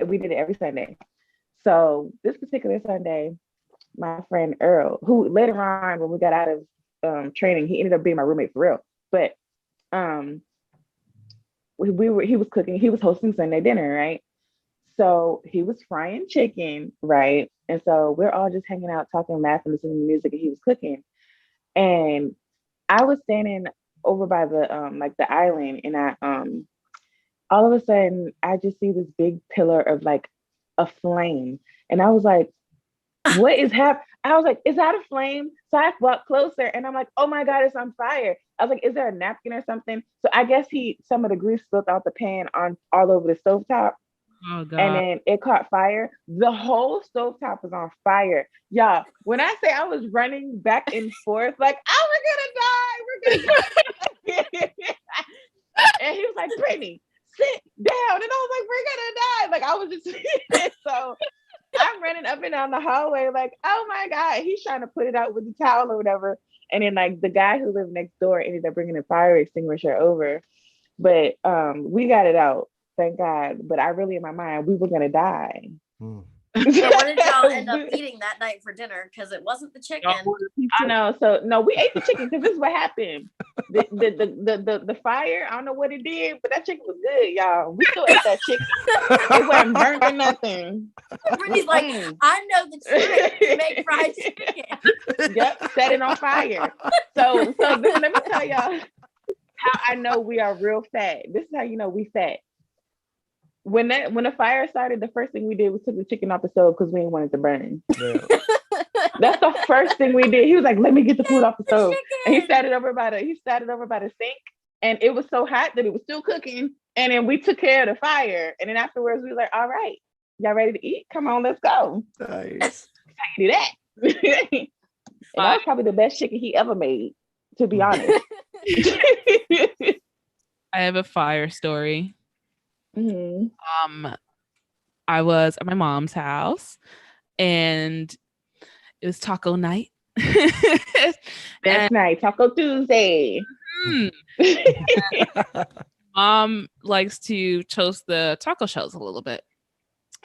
We did it every Sunday. So this particular Sunday, my friend Earl, who later on when we got out of training, he ended up being my roommate for real. But he was cooking, he was hosting Sunday dinner, right? So he was frying chicken, right? And so we're all just hanging out, talking, laughing, listening to music, and he was cooking. And I was standing over by the like the island, and I all of a sudden I just see this big pillar of like a flame. And I was like, what is happening? I was like, is that a flame? So I walked closer and I'm like, oh my God, it's on fire. I was like, is there a napkin or something? So I guess some of the grease spilled out the pan on all over the stovetop. Oh, God. And then it caught fire. The whole stovetop was on fire. Yeah. When I say I was running back and forth, like, oh, we're gonna die. And he was like, Brittany, sit down. And I was like, we're gonna die. Like I was just so I'm running up and down the hallway, like, oh my God, he's trying to put it out with the towel or whatever. And then like the guy who lived next door ended up bringing a fire extinguisher over. But we got it out, thank God. But I really, in my mind, we were gonna die. So what did y'all end up eating that night for dinner? Because it wasn't the chicken. I know. So no, we ate the chicken because this is what happened. The fire, I don't know what it did, but that chicken was good, y'all. We still ate that chicken. It wasn't burnt or nothing. Brittany's like, I know the trick to make fried chicken. Yep, set it on fire. So let me tell y'all how I know we are real fat. This is how you know we fat. When the fire started, the first thing we did was took the chicken off the stove because we didn't want it to burn. Yeah. That's the first thing we did. He was like, "Let me get the food off the stove," and he sat it over by the sink, and it was so hot that it was still cooking. And then we took care of the fire, and then afterwards we were like, "All right, y'all ready to eat? Come on, let's go." Nice. That's how you do that. And that was probably the best chicken he ever made, to be honest. I have a fire story. Mm-hmm. I was at my mom's house and it was taco night. That's night, Taco Tuesday. Mom likes to toast the taco shells a little bit.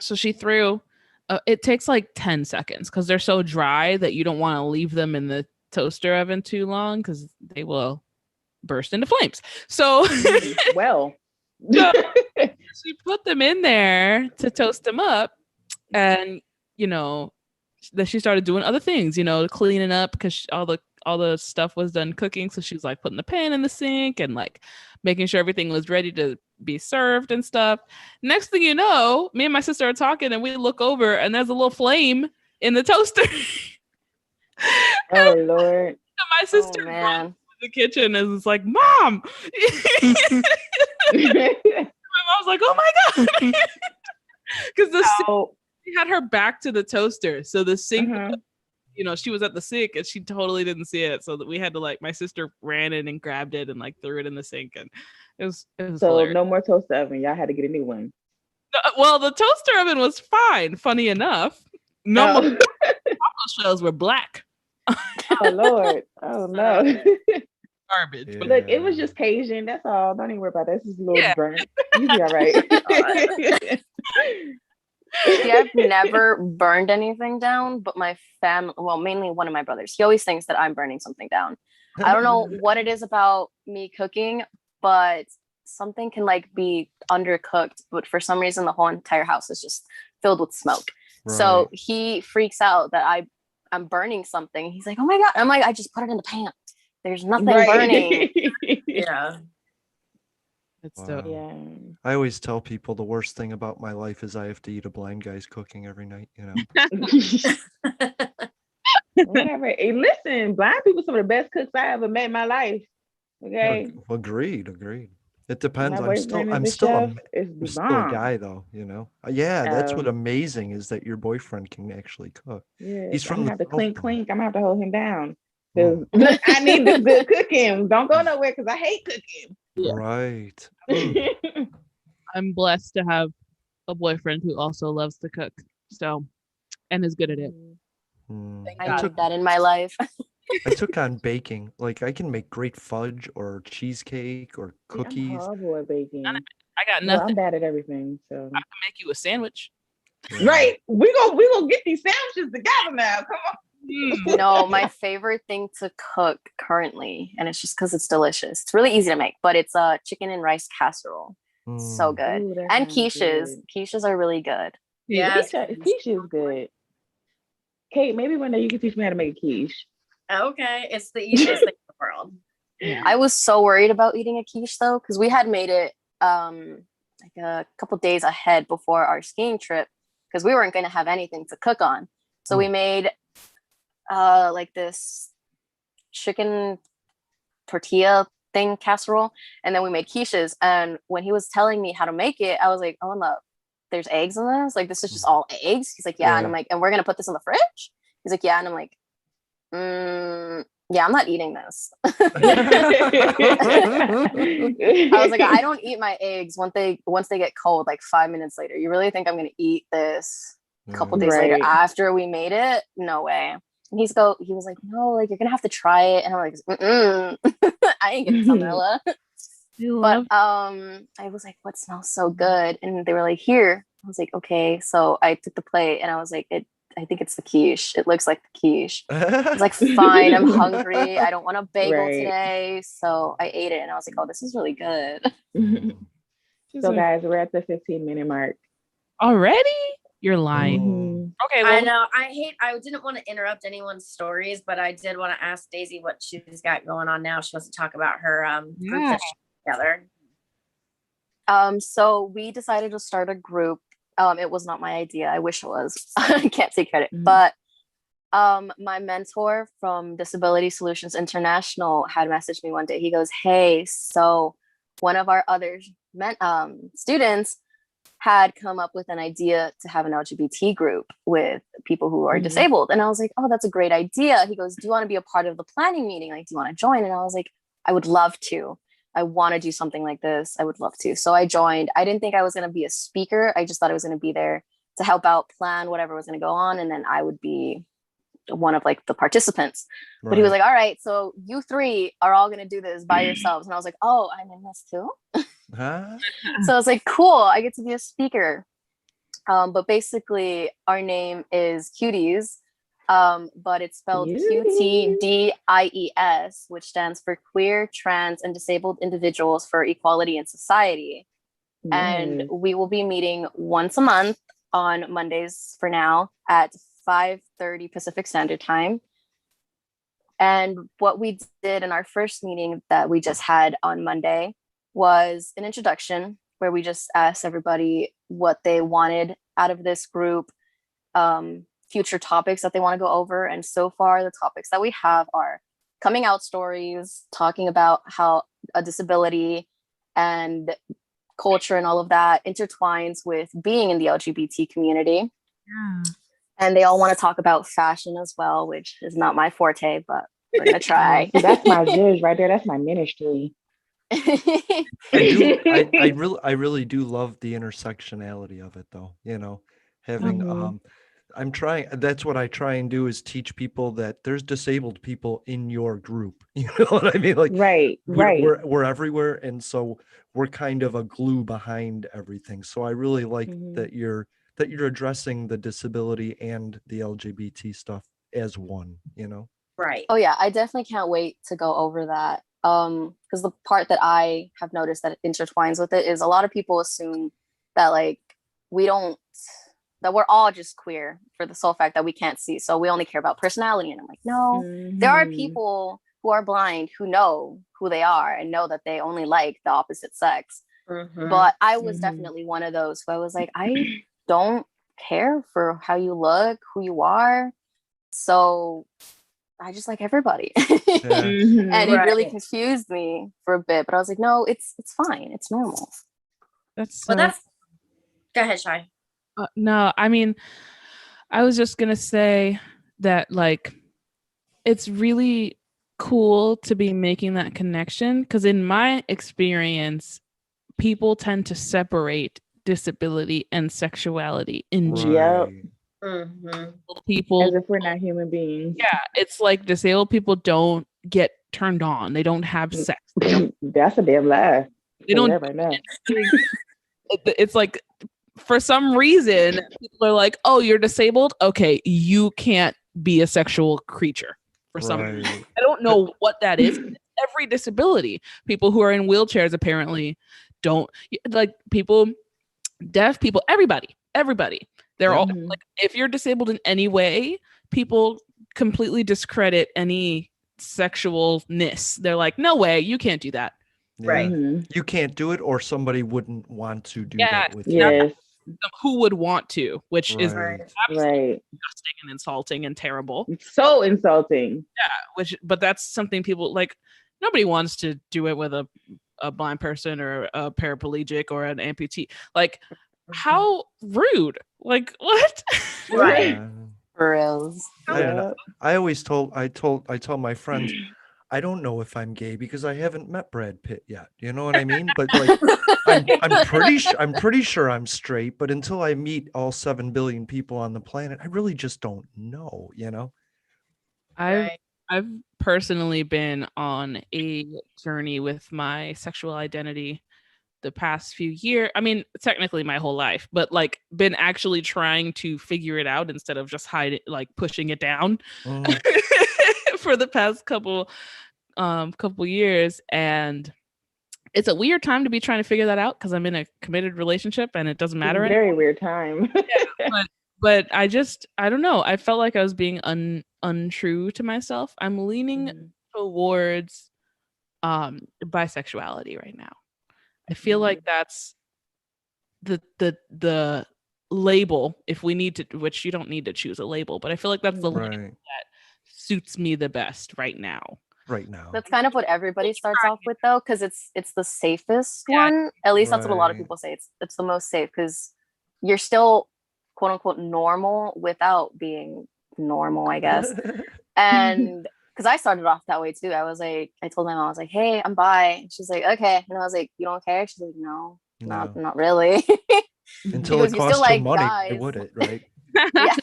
So she threw, it takes like 10 seconds because they're so dry that you don't want to leave them in the toaster oven too long because they will burst into flames. So, well. So she put them in there to toast them up, and then she started doing other things, cleaning up because all the stuff was done cooking. So she was like putting the pan in the sink and like making sure everything was ready to be served and stuff. Next thing you know, me and my sister are talking, and we look over, and there's a little flame in the toaster. Oh Lord! My sister runs to the kitchen and is like, "Mom!" I was like, "Oh my God!" Because she had her back to the toaster, so the sink, she was at the sink and she totally didn't see it. So that we had to my sister ran in and grabbed it and threw it in the sink, and it was so hilarious. No more toaster oven. Y'all had to get a new one. Well, the toaster oven was fine. Funny enough, no more taco shells were black. Oh Lord! Oh no! Garbage. Yeah. But look, it was just Cajun. That's all. Don't even worry about that. This is a little burnt. You'll be all right. See, I've never burned anything down, but my family, well, mainly one of my brothers, he always thinks that I'm burning something down. I don't know what it is about me cooking, but something can be undercooked, but for some reason the whole entire house is just filled with smoke. Right. So he freaks out that I'm burning something. He's like, "Oh my God." I'm like, "I just put it in the pan. There's nothing burning." Yeah. Yeah. I always tell people the worst thing about my life is I have to eat a blind guy's cooking every night, Whatever. Hey, listen, blind people are some of the best cooks I ever met in my life. Okay. Agreed. It depends. My boyfriend is I'm a still chef. It's the I'm still a bomb. guy though, you know. Yeah, that's what Oh, amazing is that your boyfriend can actually cook. yes. He's I'm from gonna the have to South clink though. clink. I'm gonna have to hold him down because Mm, I need this good cooking. Don't go nowhere because I hate cooking. Yeah. right. Mm. I'm blessed to have a boyfriend who also loves to cook. So, and is good at it. Mm. Thank I God. need that in my life. I took on baking. Like I can make great fudge or cheesecake or See, I'm cookies. horrible at baking. I got Well, nothing. I'm bad at everything. So I can make you a sandwich. Yeah. right, we gonna get these sandwiches together now. Come on. No, my favorite thing to cook currently, and it's just because it's delicious. It's really easy to make, but it's a chicken and rice casserole. So Mm. good. Ooh, that And sounds quiches. good. Quiches are really good. Yes. Quiche is good. Kate, maybe one day you can teach me how to make a quiche. Okay. It's the easiest thing in the world. Yeah. I was so worried about eating a quiche though, because we had made it like a couple days ahead before our skiing trip, because we weren't going to have anything to cook on. So we made like this chicken tortilla thing casserole, and then we made quiches. And when he was telling me how to make it, I was like, oh no, there's eggs in this? Like this is just all eggs? He's like, yeah. Yeah. And I'm like, and we're gonna put this in the fridge? He's like, yeah. And I'm like, yeah, I'm not eating this. I was like, I don't eat my eggs once they get cold, like 5 minutes later. You really think I'm gonna eat this a couple days later after we made it? No way. And he was like, no, like you're gonna have to try it. And I'm like, I ain't getting salmonella. But I was like, what smells so good? And they were like, here. I was like, okay. So I took the plate and I was like, I think it's the quiche. It looks like the quiche. I was like, fine, I'm hungry. I don't want a bagel today. So I ate it and I was like, oh, this is really good. So guys, we're at the 15-minute mark. Already? You're lying. Okay. Well, I know. I didn't want to interrupt anyone's stories, but I did want to ask Daisy what she's got going on now. She wants to talk about her group that she's together. So we decided to start a group. It was not my idea. I wish it was. I can't take credit. But my mentor from Disability Solutions International had messaged me one day. He goes, hey, so one of our other students had come up with an idea to have an LGBT group with people who are disabled. And I was like, oh, that's a great idea. He goes, do you want to be a part of the planning meeting? Like, do you want to join? And I was like, I would love to. I want to do something like this. I would love to. So I joined. I didn't think I was going to be a speaker. I just thought I was going to be there to help out, plan whatever was going to go on. And then I would be one of like the participants. Right. But he was like, all right, so you three are all going to do this by yourselves. And I was like, oh, I'm in this too. So I was like, cool, I get to be a speaker. But basically our name is Cuties, but it's spelled QTDIES, which stands for Queer, Trans, and Disabled Individuals for Equality in Society. And we will be meeting once a month on Mondays for now at 5:30 Pacific Standard Time. And what we did in our first meeting that we just had on Monday was an introduction where we just asked everybody what they wanted out of this group, future topics that they want to go over. And so far, the topics that we have are coming out stories, talking about how a disability and culture and all of that intertwines with being in the LGBT community. Yeah. And they all want to talk about fashion as well, which is not my forte, but we're going to try. That's my zhuzh right there. That's my ministry. I really do love the intersectionality of it though, you know, having I'm trying, that's what I try and do is teach people that there's disabled people in your group. You know what I mean? Like we're everywhere, and so we're kind of a glue behind everything. So I really like that you're addressing the disability and the LGBT stuff as one, you know? Right. Oh yeah, I definitely can't wait to go over that. Because the part that I have noticed that intertwines with it is a lot of people assume that like that we're all just queer for the sole fact that we can't see. So we only care about personality. And I'm like, no, there are people who are blind who know who they are and know that they only like the opposite sex. But I was definitely one of those who I was like, I don't care for how you look, who you are. So I just like everybody. Yeah. And it really confused me for a bit, but I was like, no, it's fine. It's normal. That's go ahead, Shai. No, I mean, I was just gonna say that like it's really cool to be making that connection, because in my experience, people tend to separate disability and sexuality in Yep. people as if we're not human beings. Yeah, it's like disabled people don't get turned on. They don't have sex. That's a damn lie. They don't right now. It's like for some reason people are like, "Oh, you're disabled? Okay, you can't be a sexual creature." For some reason. I don't know what that is. Every disability, people who are in wheelchairs apparently don't, like people, deaf people, everybody. They're all like, if you're disabled in any way, people completely discredit any sexualness. They're like, no way, you can't do that. Yeah. Right. You can't do it, or somebody wouldn't want to do that with you. Who would want to, which is disgusting and insulting and terrible. It's so insulting. Yeah, but that's something people like. Nobody wants to do it with a blind person or a paraplegic or an amputee. Like, how rude. Like, what? Right. For reals. I don't know. I tell my friends, I don't know if I'm gay because I haven't met Brad Pitt yet. You know what I mean? But like, I'm pretty sure I'm straight. But until I meet all 7 billion people on the planet, I really just don't know. You know. I've personally been on a journey with my sexual identity the past few years. I mean, technically my whole life, but like been actually trying to figure it out instead of just pushing it down for the past couple years. And it's a weird time to be trying to figure that out because I'm in a committed relationship and it doesn't matter. Very weird time. But I don't know. I felt like I was being untrue to myself. I'm leaning towards bisexuality right now. I feel like that's the label, if we need to, which you don't need to choose a label, but I feel like that's the label that suits me the best right now. That's kind of what everybody starts off with, though, because it's the safest one. At least that's what a lot of people say. It's the most safe because you're still quote unquote normal without being normal, I guess. And because I started off that way too. I told my mom, I was like, hey, I'm bi. And she's like, okay. And I was like, you don't care? She's like, no. Not really. Until it costs you money, why would it, right? Yeah.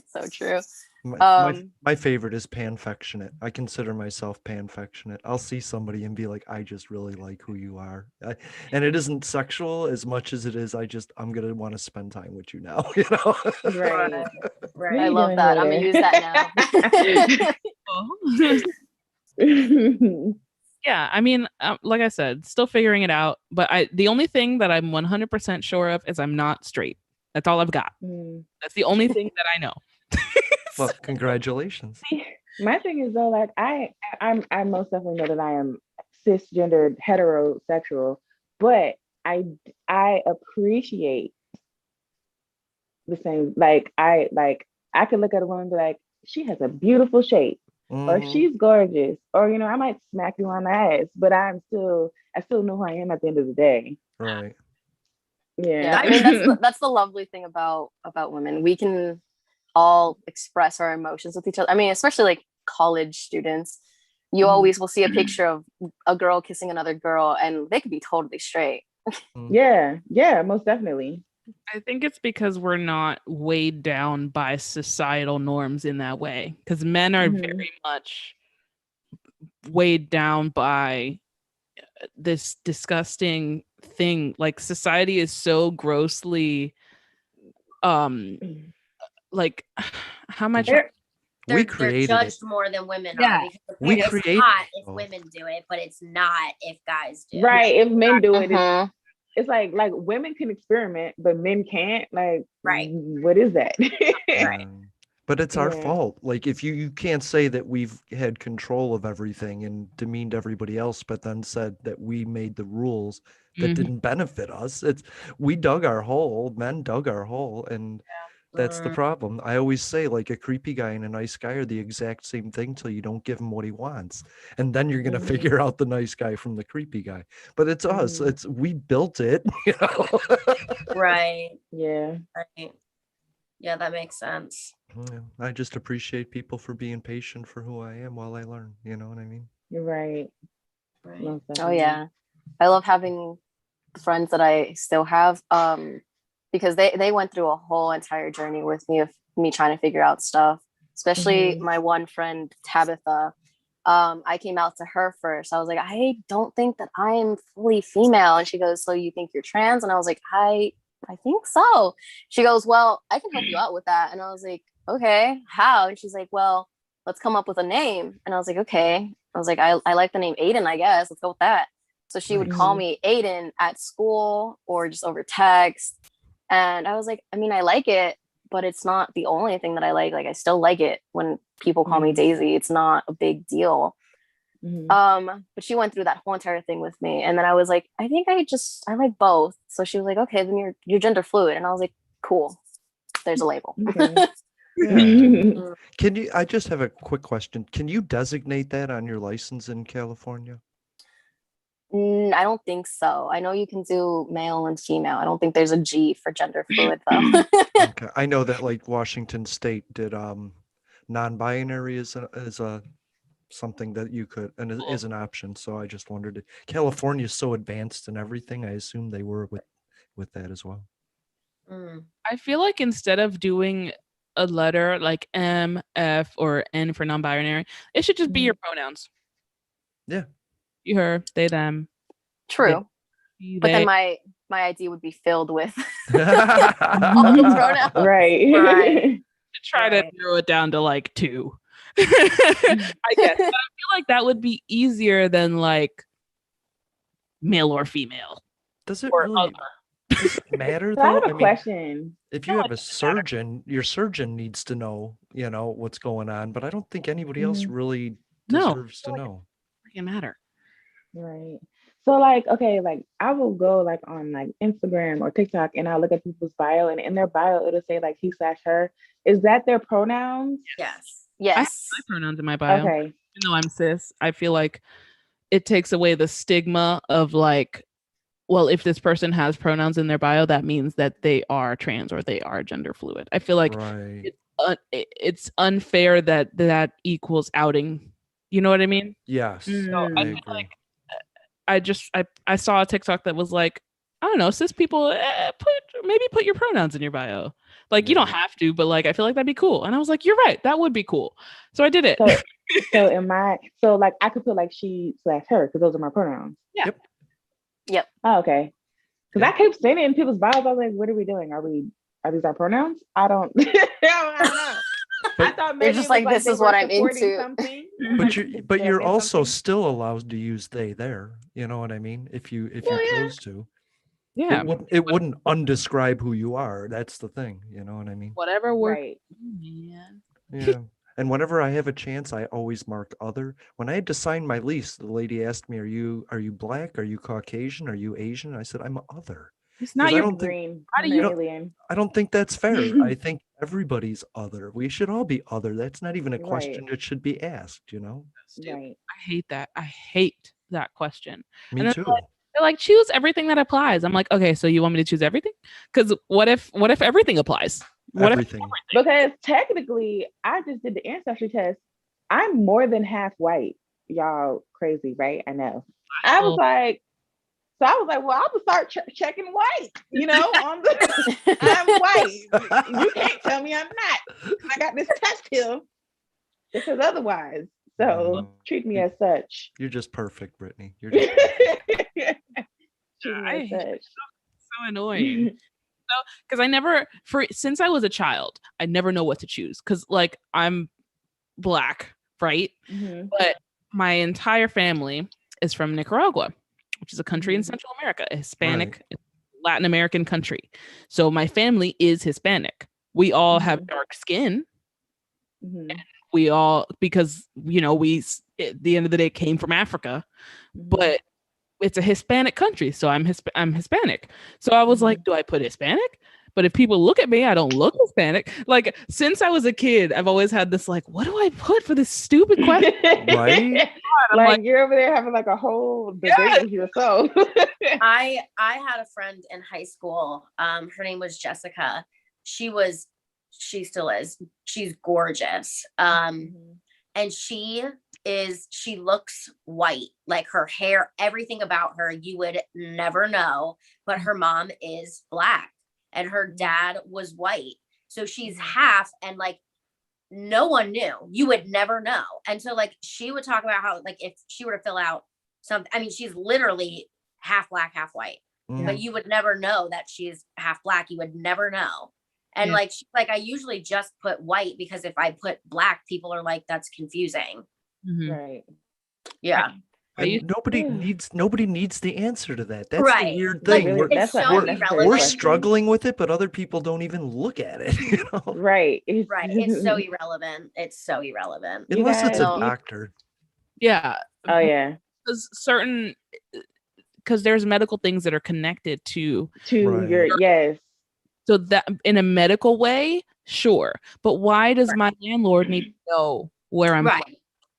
So true. My favorite is panfectionate. I consider myself panfectionate. I'll see somebody and be like, I just really like who you are. And it isn't sexual as much as it is, I'm going to want to spend time with you now. You know? Right. I love that. I'm going to use that now. Yeah, I mean, like I said, still figuring it out. But the only thing that I'm 100% sure of is I'm not straight. That's all I've got. That's the only thing that I know. Well, congratulations. My thing is though, like I most definitely know that I am cisgendered heterosexual, but I appreciate the same. Like I could look at a woman and be like, she has a beautiful shape, or she's gorgeous, or I might smack you on the ass, but I still know who I am at the end of the day. Right. Yeah. I mean that's the lovely thing about women. We can all express our emotions with each other. I mean, especially like college students, you always will see a picture of a girl kissing another girl and they could be totally straight. Yeah, most definitely. I think it's because we're not weighed down by societal norms in that way, because men are very much weighed down by this disgusting thing. Like society is so grossly like how much we created they're judged it more than women are, because we it's created hot if women do it, but it's not if guys do. Right. If men do it, it's like women can experiment, but men can't. Like, right. What is that? Right. But it's our fault. Like, if you can't say that we've had control of everything and demeaned everybody else, but then said that we made the rules that didn't benefit us. We dug our hole. Men dug our hole, and That's the problem. I always say, like, a creepy guy and a nice guy are the exact same thing till you don't give him what he wants. And then you're going to figure out the nice guy from the creepy guy. But it's us. We built it, you know? Right. Yeah. Right. Yeah, that makes sense. Yeah, I just appreciate people for being patient for who I am while I learn. You know what I mean? You're right. Right. Oh yeah. I love having friends that I still have. Because they went through a whole entire journey with me of me trying to figure out stuff, especially my one friend, Tabitha. I came out to her first. I was like, I don't think that I am fully female. And she goes, so you think you're trans? And I was like, I think so. She goes, well, I can help you out with that. And I was like, okay, how? And she's like, well, let's come up with a name. And I was like, okay. I was like, I like the name Aiden, I guess. Let's go with that. So she would call me Aiden at school or just over text. And I was like, I mean, I like it, but it's not the only thing that I like. Like, I still like it when people call me Daisy. It's not a big deal. But she went through that whole entire thing with me. And then I was like, I think I like both. So she was like, okay, then you're gender fluid. And I was like, cool. There's a label. Can you, I just have a quick question. Can you designate that on your license in California? I don't think so. I know you can do male and female. I don't think there's a G for gender fluid though. Okay. I know that like Washington State did non-binary is a something that you could and is an option. So I just wondered, California is so advanced in everything. I assume they were with that as well. I feel like instead of doing a letter like M, F, or N for non-binary, it should just be your pronouns. Yeah. You, her, they, them. True. But then my ID would be filled with all the pronouns. Right. Try to narrow it down to like 2. I guess. But I feel like that would be easier than like male or female. Does it or really matter So though? I have a question. If you have a surgeon, your surgeon needs to know, what's going on, but I don't think anybody else really deserves to know. It doesn't matter. Right. So like, okay, like I will go like on like Instagram or TikTok and I'll look at people's bio and in their bio, it'll say like he/her. Is that their pronouns? Yes. Yes. I have my pronouns in my bio. Okay. Even though I'm cis, I feel like it takes away the stigma of like, well, if this person has pronouns in their bio, that means that they are trans or they are gender fluid. I feel like it's unfair that equals outing. You know what I mean? Yes. So I I agree. feel like I saw a TikTok that was like, I don't know, cis people, put your pronouns in your bio. Like, you don't have to, but like, I feel like that'd be cool. And I was like, you're right, that would be cool. So I did it. So like I could put like she/her because those are my pronouns. Yeah. Yep. Oh, okay. Because I kept saying it in people's bios. I was like, what are we doing? Are these our pronouns? I don't I don't know. I thought maybe you're just like this is what I'm into. But you're also still allowed to use they there. You know what I mean? If you chose to. Yeah. It wouldn't undescribe who you are. That's the thing. You know what I mean? Whatever works. Right. Yeah. And whenever I have a chance, I always mark other. When I had to sign my lease, the lady asked me, are you Black? Are you Caucasian? Are you Asian? I said, I'm other. It's not your green. Alien. I don't think that's fair. I think everybody's other. We should all be other. That's not even a question that should be asked, Right. I hate that. I hate that question. Me too. They're like, choose everything that applies. I'm like, okay, so you want me to choose everything? Because what if everything applies? Everything. Because technically, I just did the ancestry test. I'm more than half white. Y'all crazy, right? I know. I was like, well, I'm gonna start checking white. On the I'm white. You can't tell me I'm not. I got this test here because otherwise. So treat me as such. You're just perfect, Brittany. You're just treat me as such. So annoying. Because since I was a child, I never know what to choose. Because like I'm Black, right? Mm-hmm. But my entire family is from Nicaragua, which is a country in Central America, a Hispanic, Latin American country. So my family is Hispanic. We all have dark skin. And we all, because, we, at the end of the day, came from Africa, but it's a Hispanic country. So I'm Hispanic. So I was like, do I put Hispanic? But if people look at me, I don't look Hispanic. Like, since I was a kid, I've always had this, like, what do I put for this stupid question? Right? Like you're over there having like a whole debate with yourself. I had a friend in high school. Her name was Jessica. She still is. She's gorgeous. And she looks white, like her hair, everything about her, you would never know, but her mom is Black and her dad was white. So she's half, and like, no one knew. You would never know. And so like, she would talk about how, like, if she were to fill out something, I mean, she's literally half Black, half white, but you would never know that she's half Black. You would never know. And like, she's like, I usually just put white because if I put Black, people are like, that's confusing. Right. Yeah. And nobody needs the answer to that. That's right. the weird thing. Like, it's so irrelevant. We're struggling with it, but other people don't even look at it. You know? Right. Right. It's so irrelevant. It's so irrelevant. Unless it's a doctor. Yeah. Oh yeah. Because there's medical things that are connected to your yes. So that in a medical way, sure. But why does my landlord need to know where I'm from?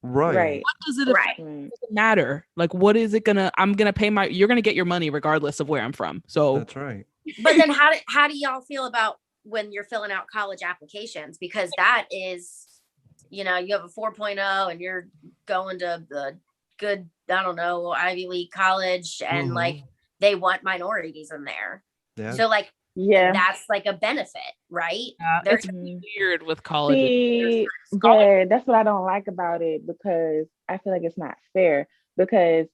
Right. What does it affect? It doesn't matter. Like, what is it gonna? I'm gonna pay you're gonna get your money regardless of where I'm from. So that's right. But then how do y'all feel about when you're filling out college applications? Because that is, you know, you have a 4.0 and you're going to the good, I don't know, Ivy League college, and like they want minorities in there. Yeah. So like, that's like a benefit, right? It's weird with college. See, but that's what I don't like about it, because I feel like it's not fair. Because,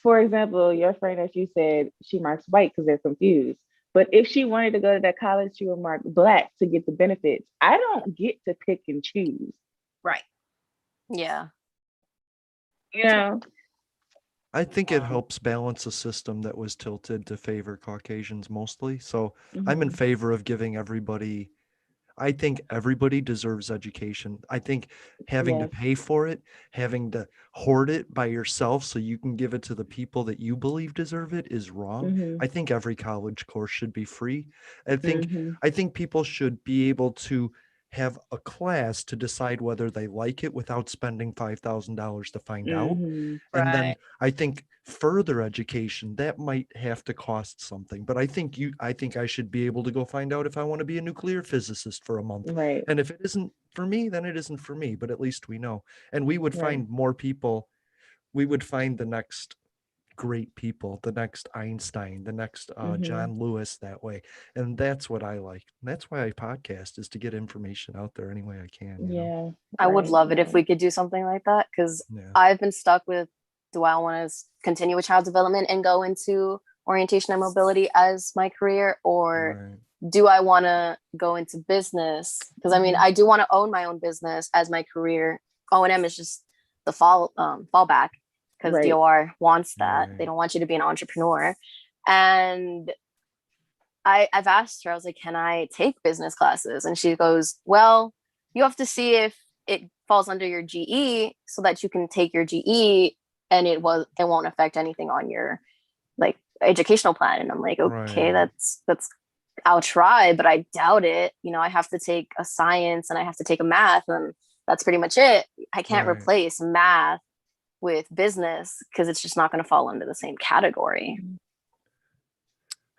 for example, your friend that you said, she marks white because they're confused. But if she wanted to go to that college, she would mark Black to get the benefits. I don't get to pick and choose. Right. Yeah. You know? I think it helps balance a system that was tilted to favor Caucasians mostly. So I'm in favor of giving everybody, I think everybody deserves education. I think having to pay for it, having to hoard it by yourself so you can give it to the people that you believe deserve it is wrong. I think every college course should be free. I think people should be able to have a class to decide whether they like it without spending $5,000 to find out. And then I think further education, that might have to cost something. But I think I should be able to go find out if I want to be a nuclear physicist for a month. Right. And if it isn't for me, then it isn't for me. But at least we know. And we would find more people. We would find the next great people, the next Einstein, the next John Lewis that way. And that's what I like. That's why I podcast, is to get information out there any way I can. You know? I would love it if we could do something like that, because I've been stuck with, do I want to continue with child development and go into orientation and mobility as my career, or do I want to go into business? Because I mean, I do want to own my own business as my career. O&M is just the fallback, because DOR wants that. They don't want you to be an entrepreneur. And I've asked her, I was like, can I take business classes? And she goes, well, you have to see if it falls under your GE so that you can take your GE and it won't affect anything on your like educational plan. And I'm like, okay, that's I'll try, but I doubt it. You know, I have to take a science and I have to take a math, and that's pretty much it. I can't replace math with business, because it's just not going to fall under the same category.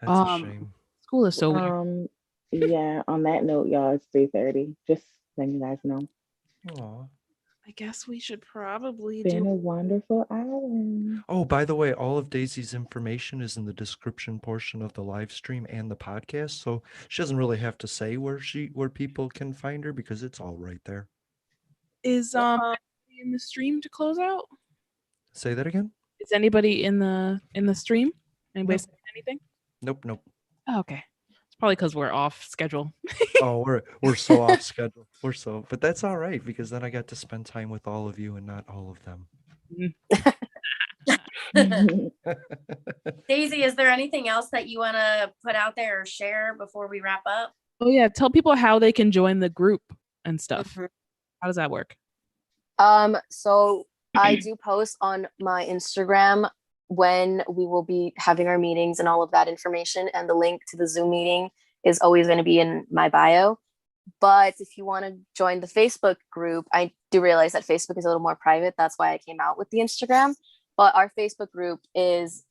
That's a shame. School is so weird. Yeah, on that note, y'all, it's 3:30. Just letting you guys know. Aww. I guess we should probably do a wonderful hour. Oh, by the way, all of Daisy's information is in the description portion of the live stream and the podcast, so she doesn't really have to say where people can find her, because it's all right there. Is in the stream to close out? Say that again? Is anybody in the stream? Anybody saying anything? Nope. Oh, okay. It's probably because we're off schedule. Oh, we're so off schedule. But that's all right, because then I got to spend time with all of you and not all of them. Daisy, is there anything else that you want to put out there or share before we wrap up? Oh yeah, tell people how they can join the group and stuff. How does that work? So I do post on my Instagram when we will be having our meetings and all of that information, and the link to the Zoom meeting is always going to be in my bio. But if you want to join the Facebook group, I do realize that Facebook is a little more private. That's why I came out with the Instagram. But our Facebook group is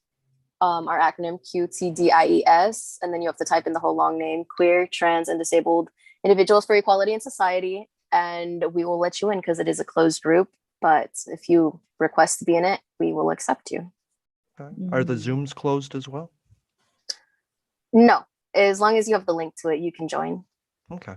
our acronym QTDIES. And then you have to type in the whole long name, Queer, Trans, and Disabled Individuals for Equality in Society. And we will let you in because it is a closed group. But if you request to be in it, we will accept you. Are the Zooms closed as well? No, as long as you have the link to it, you can join. Okay.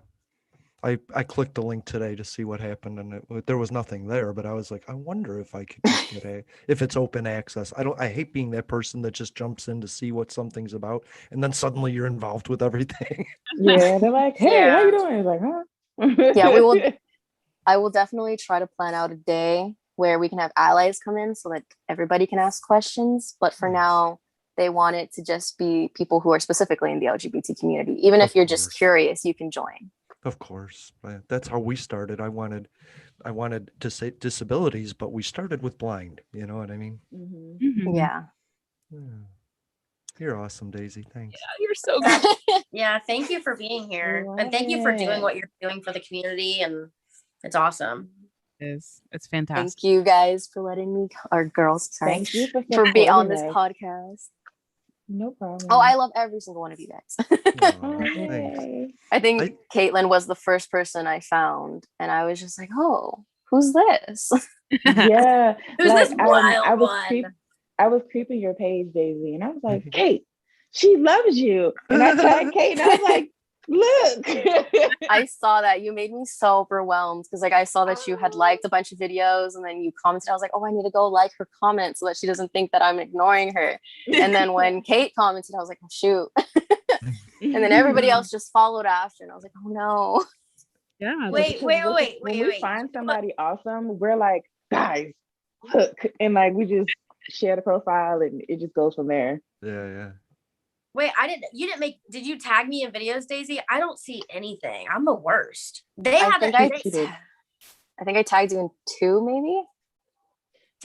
I clicked the link today to see what happened, and there was nothing there, but I was like, I wonder if I could get if it's open access. I hate being that person that just jumps in to see what something's about, and then suddenly you're involved with everything. Yeah, they're like, hey, how you doing? It's like, huh? Yeah, I will definitely try to plan out a day where we can have allies come in so that everybody can ask questions. But for now, they want it to just be people who are specifically in the LGBT community. Even if you're just curious, you can join. Of course. That's how we started. I wanted to say disabilities, but we started with blind. You know what I mean? Mm-hmm. Yeah. You're awesome, Daisy. Thanks. Yeah, you're so good. Yeah, thank you for being here. And thank you for doing what you're doing for the community. And it's awesome. It's fantastic. Thank you guys for letting me, or girls, sorry, thank you for being on this podcast. No problem. Oh, I love every single one of you guys. Thanks. I think Caitlyn was the first person I found, and I was just like, "Oh, who's this?" Yeah, who's this wild one? I was creeping your page, Daisy, and I was like, Kate, she loves you. And I tagged Kate, and I was like, look. I saw that. You made me so overwhelmed because I saw that you had liked a bunch of videos and then you commented. I was like, oh, I need to go like her comment so that she doesn't think that I'm ignoring her. And then when Kate commented, I was like, oh, shoot. And then everybody else just followed after. And I was like, oh, no. Yeah. Wait. When we find somebody awesome, we're like, guys, look. And like, we just share the profile and it just goes from there. Yeah. Wait, did you tag me in videos, Daisy? I don't see anything. I'm the worst. I think I tagged you in 2, maybe.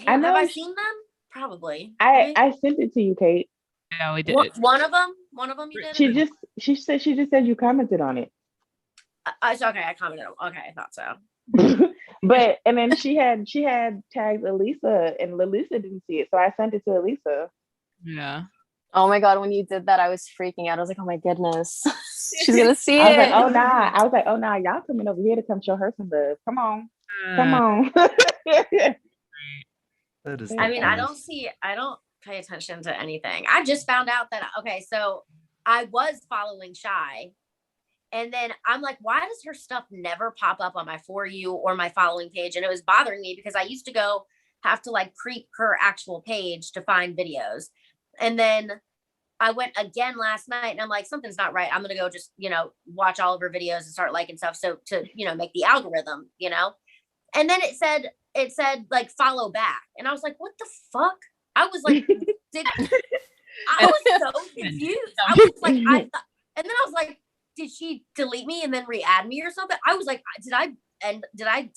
Damn, have I seen them? Probably. I sent it to you, Kate. Yeah, we did. One of them you did? She said you commented on it. It's okay, I commented. Okay, I thought so. But and then she had tagged Elisa, and Elisa didn't see it, so I sent it to Elisa. Yeah. Oh my god, when you did that, I was freaking out. I was like, oh my goodness, she's gonna see it. I was like, oh nah, y'all coming over here to come show her some love. Come on. That is. I mean, I don't pay attention to anything. I just found out that so I was following Shy. And then I'm like, why does her stuff never pop up on my For You or my following page? And it was bothering me because I used to have to like creep her actual page to find videos. And then I went again last night and I'm like, something's not right. I'm going to go just, watch all of her videos and start liking stuff. So to, make the algorithm, and then it said like follow back. And I was like, what the fuck? I was like, I was so confused. I was like, and then I was like, did she delete me and then re-add me or something? I was like, did I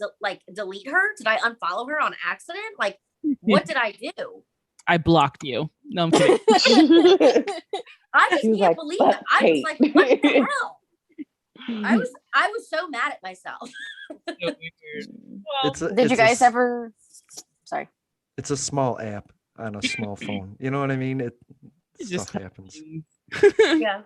delete her? Did I unfollow her on accident? Like, what did I do? I blocked you. No, I'm kidding. I just can't believe it. I was like, what the hell? I was so mad at myself. Did you guys ever? Sorry. It's a small app on a small phone. You know what I mean? Stuff happens. Yeah.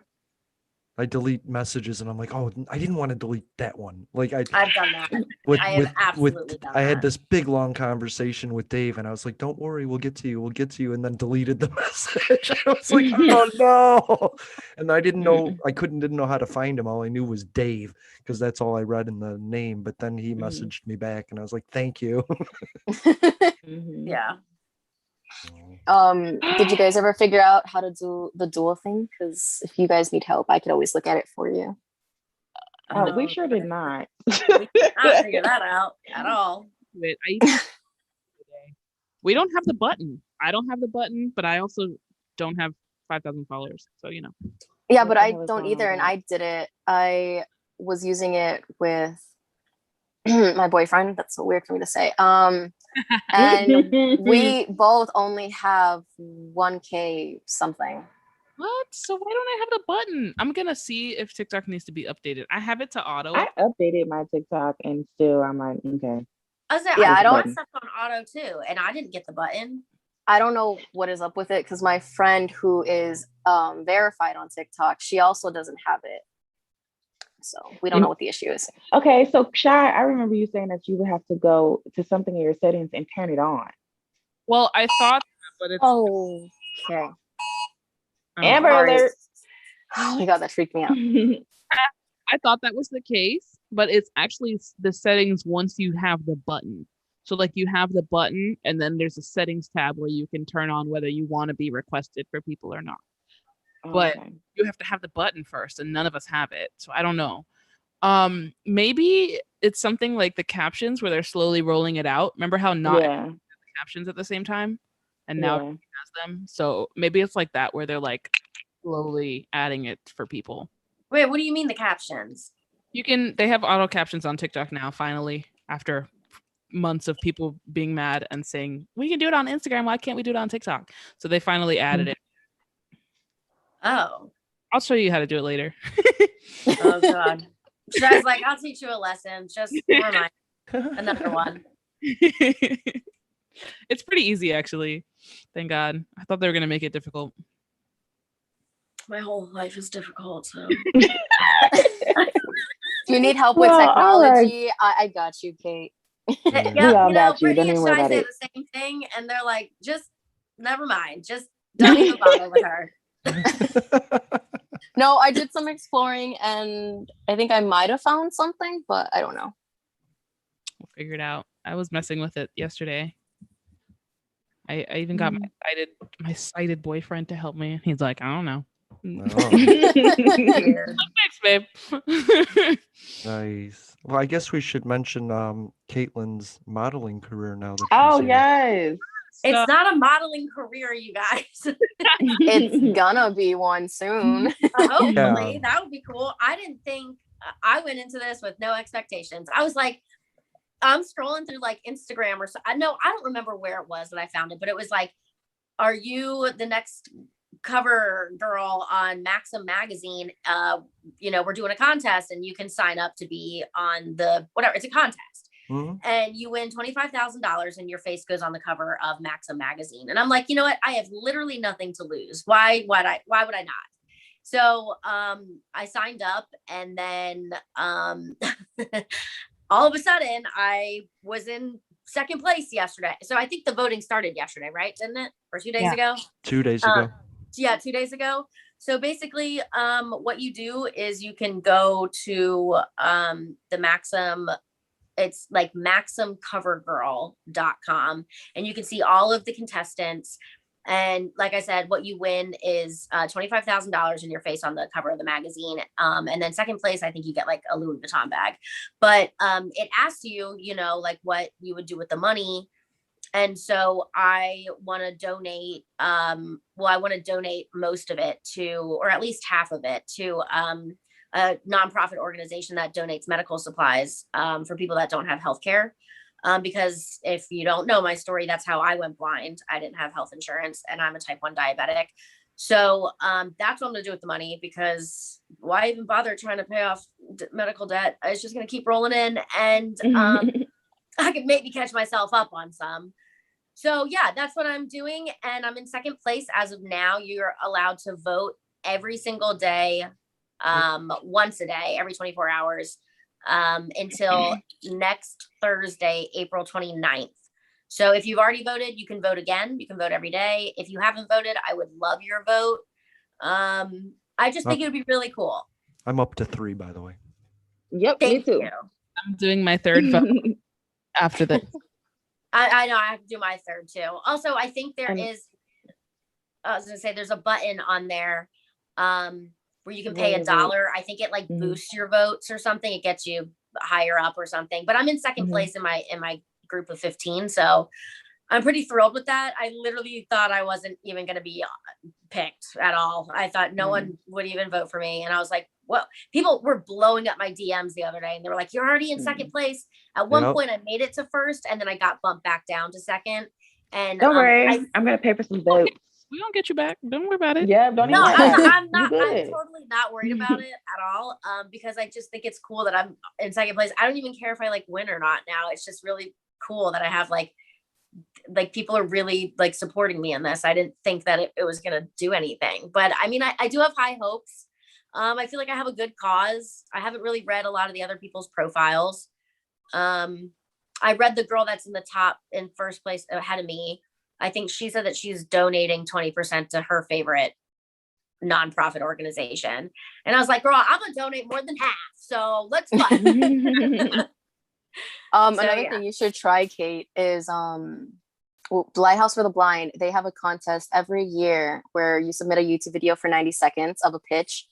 I delete messages and I'm like, oh, I didn't want to delete that one. Like I've done that. I have absolutely done that. I had this big long conversation with Dave and I was like, don't worry, we'll get to you, and then deleted the message. I was like, oh no. And I didn't know how to find him. All I knew was Dave because that's all I read in the name. But then he messaged me back and I was like, thank you. Yeah. Did you guys ever figure out how to do the dual thing? Because if you guys need help, I could always look at it for you. We sure did not. We did not figure that out at all. We don't have the button. I don't have the button, but I also don't have 5,000 followers. So Yeah, but I don't either, and I did it. I was using it with my boyfriend. That's so weird for me to say. And we both only have 1K something. What? So why don't I have the button? I'm gonna see if TikTok needs to be updated. I have it to auto. I updated my TikTok and still I'm like, okay. I don't stuff on auto too, and I didn't get the button. I don't know what is up with it because my friend who is verified on TikTok, she also doesn't have it. So we don't know what the issue is. Okay, so Shy, I remember you saying that you would have to go to something in your settings and turn it on. Well, I thought that, but it's okay. Amber Alert. Oh my god, that freaked me out. I thought that was the case, but it's actually the settings once you have the button. So like you have the button and then there's a settings tab where you can turn on whether you want to be requested for people or not. But you have to have the button first and none of us have it. So I don't know. Maybe it's something like the captions where they're slowly rolling it out. Remember how not everyone has the captions at the same time? And now everyone has them. So maybe it's like that where they're like slowly adding it for people. Wait, what do you mean the captions? They have auto captions on TikTok now, finally, after months of people being mad and saying, we can do it on Instagram. Why can't we do it on TikTok? So they finally added it. Oh. I'll show you how to do it later. Oh, God. So I was like, I'll teach you a lesson. Just remind another one. It's pretty easy, actually. Thank God. I thought they were going to make it difficult. My whole life is difficult, so. Do you need help with technology? I got you, Kate. Yeah, Brittany and Shai say the same thing, and they're like, just never mind. Just don't even bother with her. No, I did some exploring, and I think I might have found something, but I don't know. We'll figure it out. I was messing with it yesterday. I even got my sighted boyfriend to help me. He's like, I don't know. Thanks, babe. Nice. Well, I guess we should mention Caitlyn's modeling career now that she's here. Yes. It's not a modeling career, you guys. It's gonna be one soon. Hopefully, that would be cool. I didn't think I went into this with no expectations. I was like, I'm scrolling through like Instagram or so. I don't remember where it was that I found it, but it was like, are you the next cover girl on Maxim magazine? We're doing a contest and you can sign up to be on it's a contest. Mm-hmm. And you win $25,000 and your face goes on the cover of Maxim magazine. And I'm like, you know what? I have literally nothing to lose. Why would I not? So I signed up, and then all of a sudden I was in second place yesterday. So I think the voting started yesterday, right? Didn't it? Or 2 days ago? 2 days ago. 2 days ago. So basically, what you do is you can go to the Maxim. It's like MaximCoverGirl.com, and you can see all of the contestants. And like I said, what you win is $25,000 in your face on the cover of the magazine. And then second place, I think you get like a Louis Vuitton bag. But it asks you, like what you would do with the money. And so I want to donate. I want to donate most of it to, or at least half of it to a nonprofit organization that donates medical supplies for people that don't have healthcare. Because if you don't know my story, that's how I went blind. I didn't have health insurance, and I'm a type 1 diabetic. So that's what I'm going to do with the money, because why even bother trying to pay off medical debt? It's just going to keep rolling in, and I could maybe catch myself up on some. So yeah, that's what I'm doing. And I'm in second place as of now. You're allowed to vote every single day, once a day, every 24 hours. Until next Thursday, April 29th. So if you've already voted, you can vote again. You can vote every day. If you haven't voted, I would love your vote. I just think it would be really cool. I'm up to 3, by the way. Yep, Thank me too. You. I'm doing my third vote after this. I know I have to do my third too. Also, I think I was going to say there's a button on there where you can pay $1. I think it like boosts your votes or something. It gets you higher up or something. But I'm in second place in my group of 15. So I'm pretty thrilled with that. I literally thought I wasn't even going to be picked at all. I thought no one would even vote for me. And I was like, well, people were blowing up my DMs the other day, and they were like, you're already in second place. At one point I made it to first, and then I got bumped back down to second. And don't worry, I'm going to pay for some votes. We don't get you back. Don't worry about it. Yeah, don't No, even I'm You not. good. I'm totally not worried about it at all. Because I just think it's cool that I'm in second place. I don't even care if I like win or not now. It's just really cool that I have like people are really like supporting me in this. I didn't think that it was gonna do anything, but I mean, I do have high hopes. I feel like I have a good cause. I haven't really read a lot of the other people's profiles. I read the girl that's in the top in first place ahead of me. I think she said that she's donating 20% to her favorite nonprofit organization. And I was like, girl, I'm gonna donate more than half. So let's go. Another thing you should try, Kate, is Lighthouse for the Blind. They have a contest every year where you submit a YouTube video for 90 seconds of a pitch.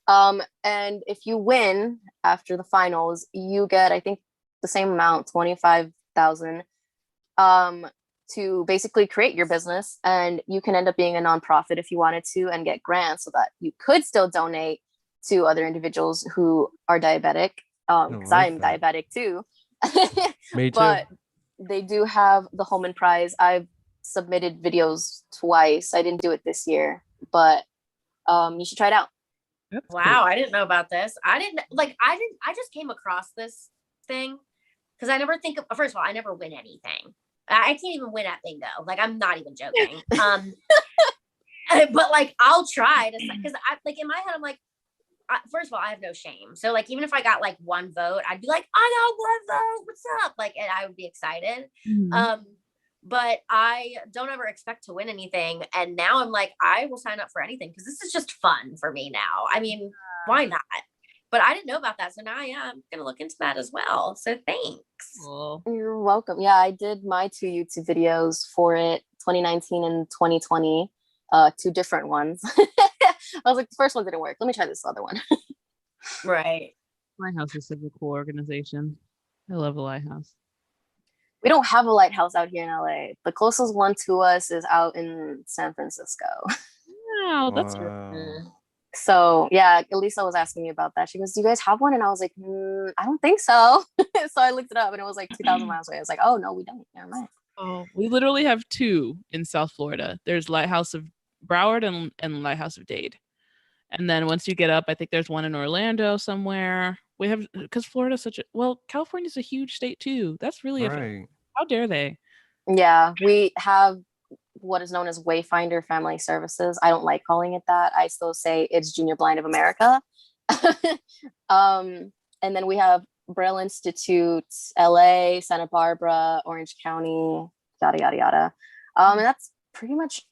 And if you win after the finals, you get, I think, the same amount, 25,000, to basically create your business. And you can end up being a nonprofit if you wanted to and get grants so that you could still donate to other individuals who are diabetic. Because I'm diabetic too. Me too. But they do have the Holman Prize. I've submitted videos twice. I didn't do it this year, but you should try it out. Wow, I didn't know about this. I just came across this thing because I never think of, first of all, I never win anything. I can't even win at bingo. Like, I'm not even joking. But like, I'll try to, because I like in my head, I'm like, first of all, I have no shame. So like, even if I got like one vote, I'd be like, I got one vote. What's up? Like, and I would be excited. Mm-hmm. But I don't ever expect to win anything. And now I'm like, I will sign up for anything because this is just fun for me now. I mean, why not? But I didn't know about that. So now I am going to look into that as well. So thanks. Cool. You're welcome. Yeah, I did my 2 YouTube videos for it, 2019 and 2020, 2 different ones. I was like, the first one didn't work. Let me try this other one. Right. Lighthouse is such a cool organization. I love the Lighthouse. We don't have a lighthouse out here in LA. The closest one to us is out in San Francisco. Wow, that's So yeah, Elisa was asking me about that. She goes, do you guys have one? And I was like, I don't think so. So I looked it up and it was like 2,000 miles away. I was like, oh no, we don't. Never mind. Oh, we literally have 2 in South Florida. There's Lighthouse of Broward and Lighthouse of Dade. And then once you get up, I think there's one in Orlando somewhere. We have, because Florida's California's a huge state too. That's really right. How dare they? Yeah, we have what is known as Wayfinder Family Services. I don't like calling it that. I still say it's Junior Blind of America. And then we have Braille Institute, LA, Santa Barbara, Orange County, yada, yada, yada. And that's pretty much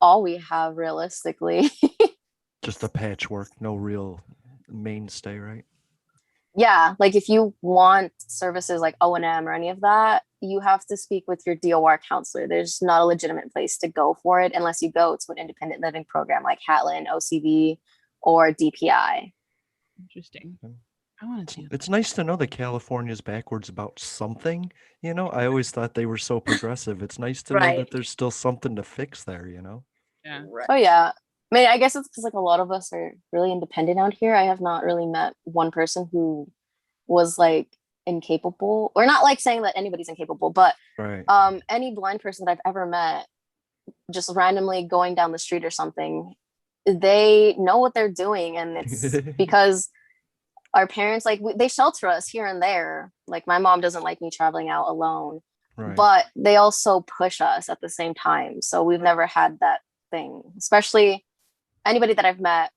all we have realistically. Just a patchwork, no real mainstay, right? Yeah, like if you want services like O&M or any of that, you have to speak with your DOR counselor. There's not a legitimate place to go for it unless you go to an independent living program like Hatlin, OCV, or DPI. Interesting. I want to. It's nice to know that California's backwards about something. You know, I always thought they were so progressive. It's nice to know that there's still something to fix there. You know. Yeah. Oh yeah. I mean, I guess it's because like a lot of us are really independent out here. I have not really met one person who was like incapable, or not like saying that anybody's incapable, but any blind person that I've ever met, just randomly going down the street or something, they know what they're doing, and it's because our parents, like, they shelter us here and there. Like, my mom doesn't like me traveling out alone, but they also push us at the same time. So we've never had that thing, especially anybody that I've met,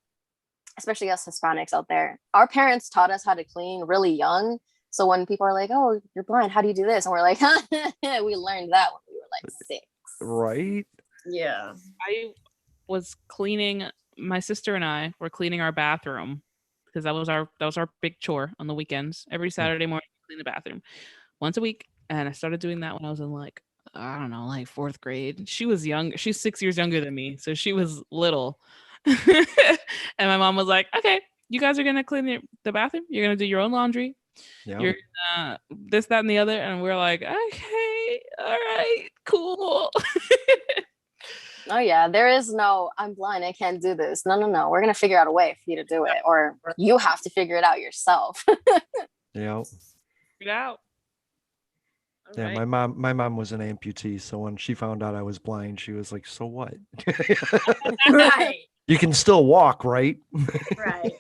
especially us Hispanics out there. Our parents taught us how to clean really young. So when people are like, oh, you're blind, how do you do this? And we're like, we learned that when we were like 6. Right. Yeah. I was cleaning, my sister and I were cleaning our bathroom because that was our big chore on the weekends. Every Saturday morning, clean the bathroom once a week. And I started doing that when I was in like, I don't know, like 4th grade. She was young. She's 6 years younger than me. So she was little. And my mom was like, okay, you guys are going to clean the bathroom. You're going to do your own laundry. Yep. You're gonna this, that, and the other. And we're like, okay, all right, cool. Oh yeah, there is no, I'm blind, I can't do this. No. We're going to figure out a way for you to do it. Or you have to figure it out yourself. Yeah. Figure it out. Yeah, Right. my mom was an amputee, so when she found out I was blind, she was like, "So what? Right. You can still walk, right?" Right.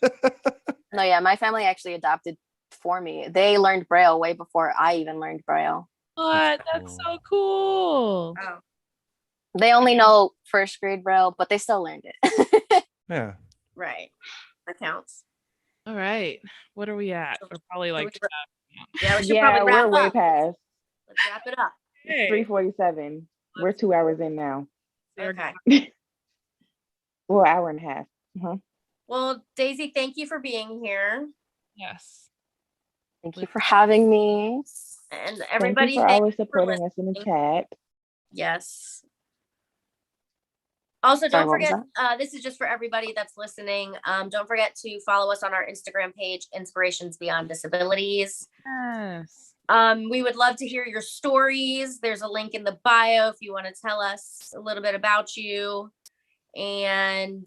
No, yeah, my family actually adopted for me. They learned Braille way before I even learned Braille. What? That's so cool. Oh. They only know first grade Braille, but they still learned it. Yeah. Right. That counts. All right. What are we at? We're probably So we like, should- Yeah, we should Yeah, probably wrap we're way up. past. Let's wrap it up. It's 3:47. We're 2 hours in now. Okay. Well, hour and a half. Uh-huh. Well, Daisy, thank you for being here. Yes. Thank you for having me. And everybody, Thank you for always for supporting us in the listening. chat. Yes. Also, Sorry, don't what was forget, this is just for everybody that's listening. Don't forget to follow us on our Instagram page, Inspirations Beyond Disabilities. Yes. We would love to hear your stories. There's a link in the bio if you want to tell us a little bit about you. And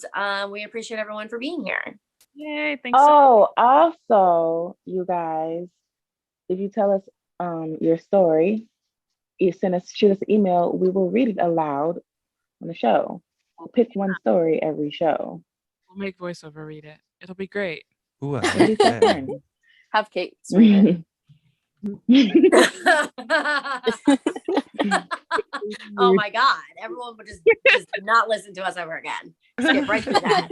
we appreciate everyone for being here. Yay. Thanks. Oh, also, you guys, if you tell us your story, you shoot us an email, we will read it aloud on the show. We'll pick one story every show. We'll make voiceover read it. It'll be great. Ooh, I It'll be like so that. fun. Have Kate read it. Oh my God. Everyone would just not listen to us ever again. Skip right through that.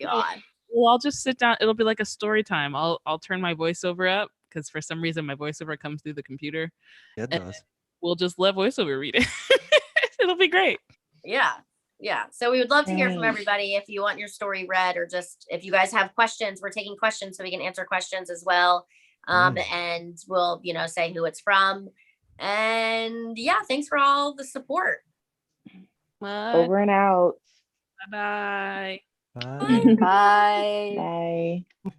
God. Well, I'll just sit down. It'll be like a story time. I'll turn my voiceover up because for some reason my voiceover comes through the computer. Yeah, it does. We'll just let voiceover read it. It'll be great. Yeah. Yeah. So we would love to hear from Right. everybody if you want your story read, or just if you guys have questions. We're taking questions so we can answer questions as well. And we'll, say who it's from. And yeah, thanks for all the support. Over and out. Bye-bye. Bye. Bye. Bye.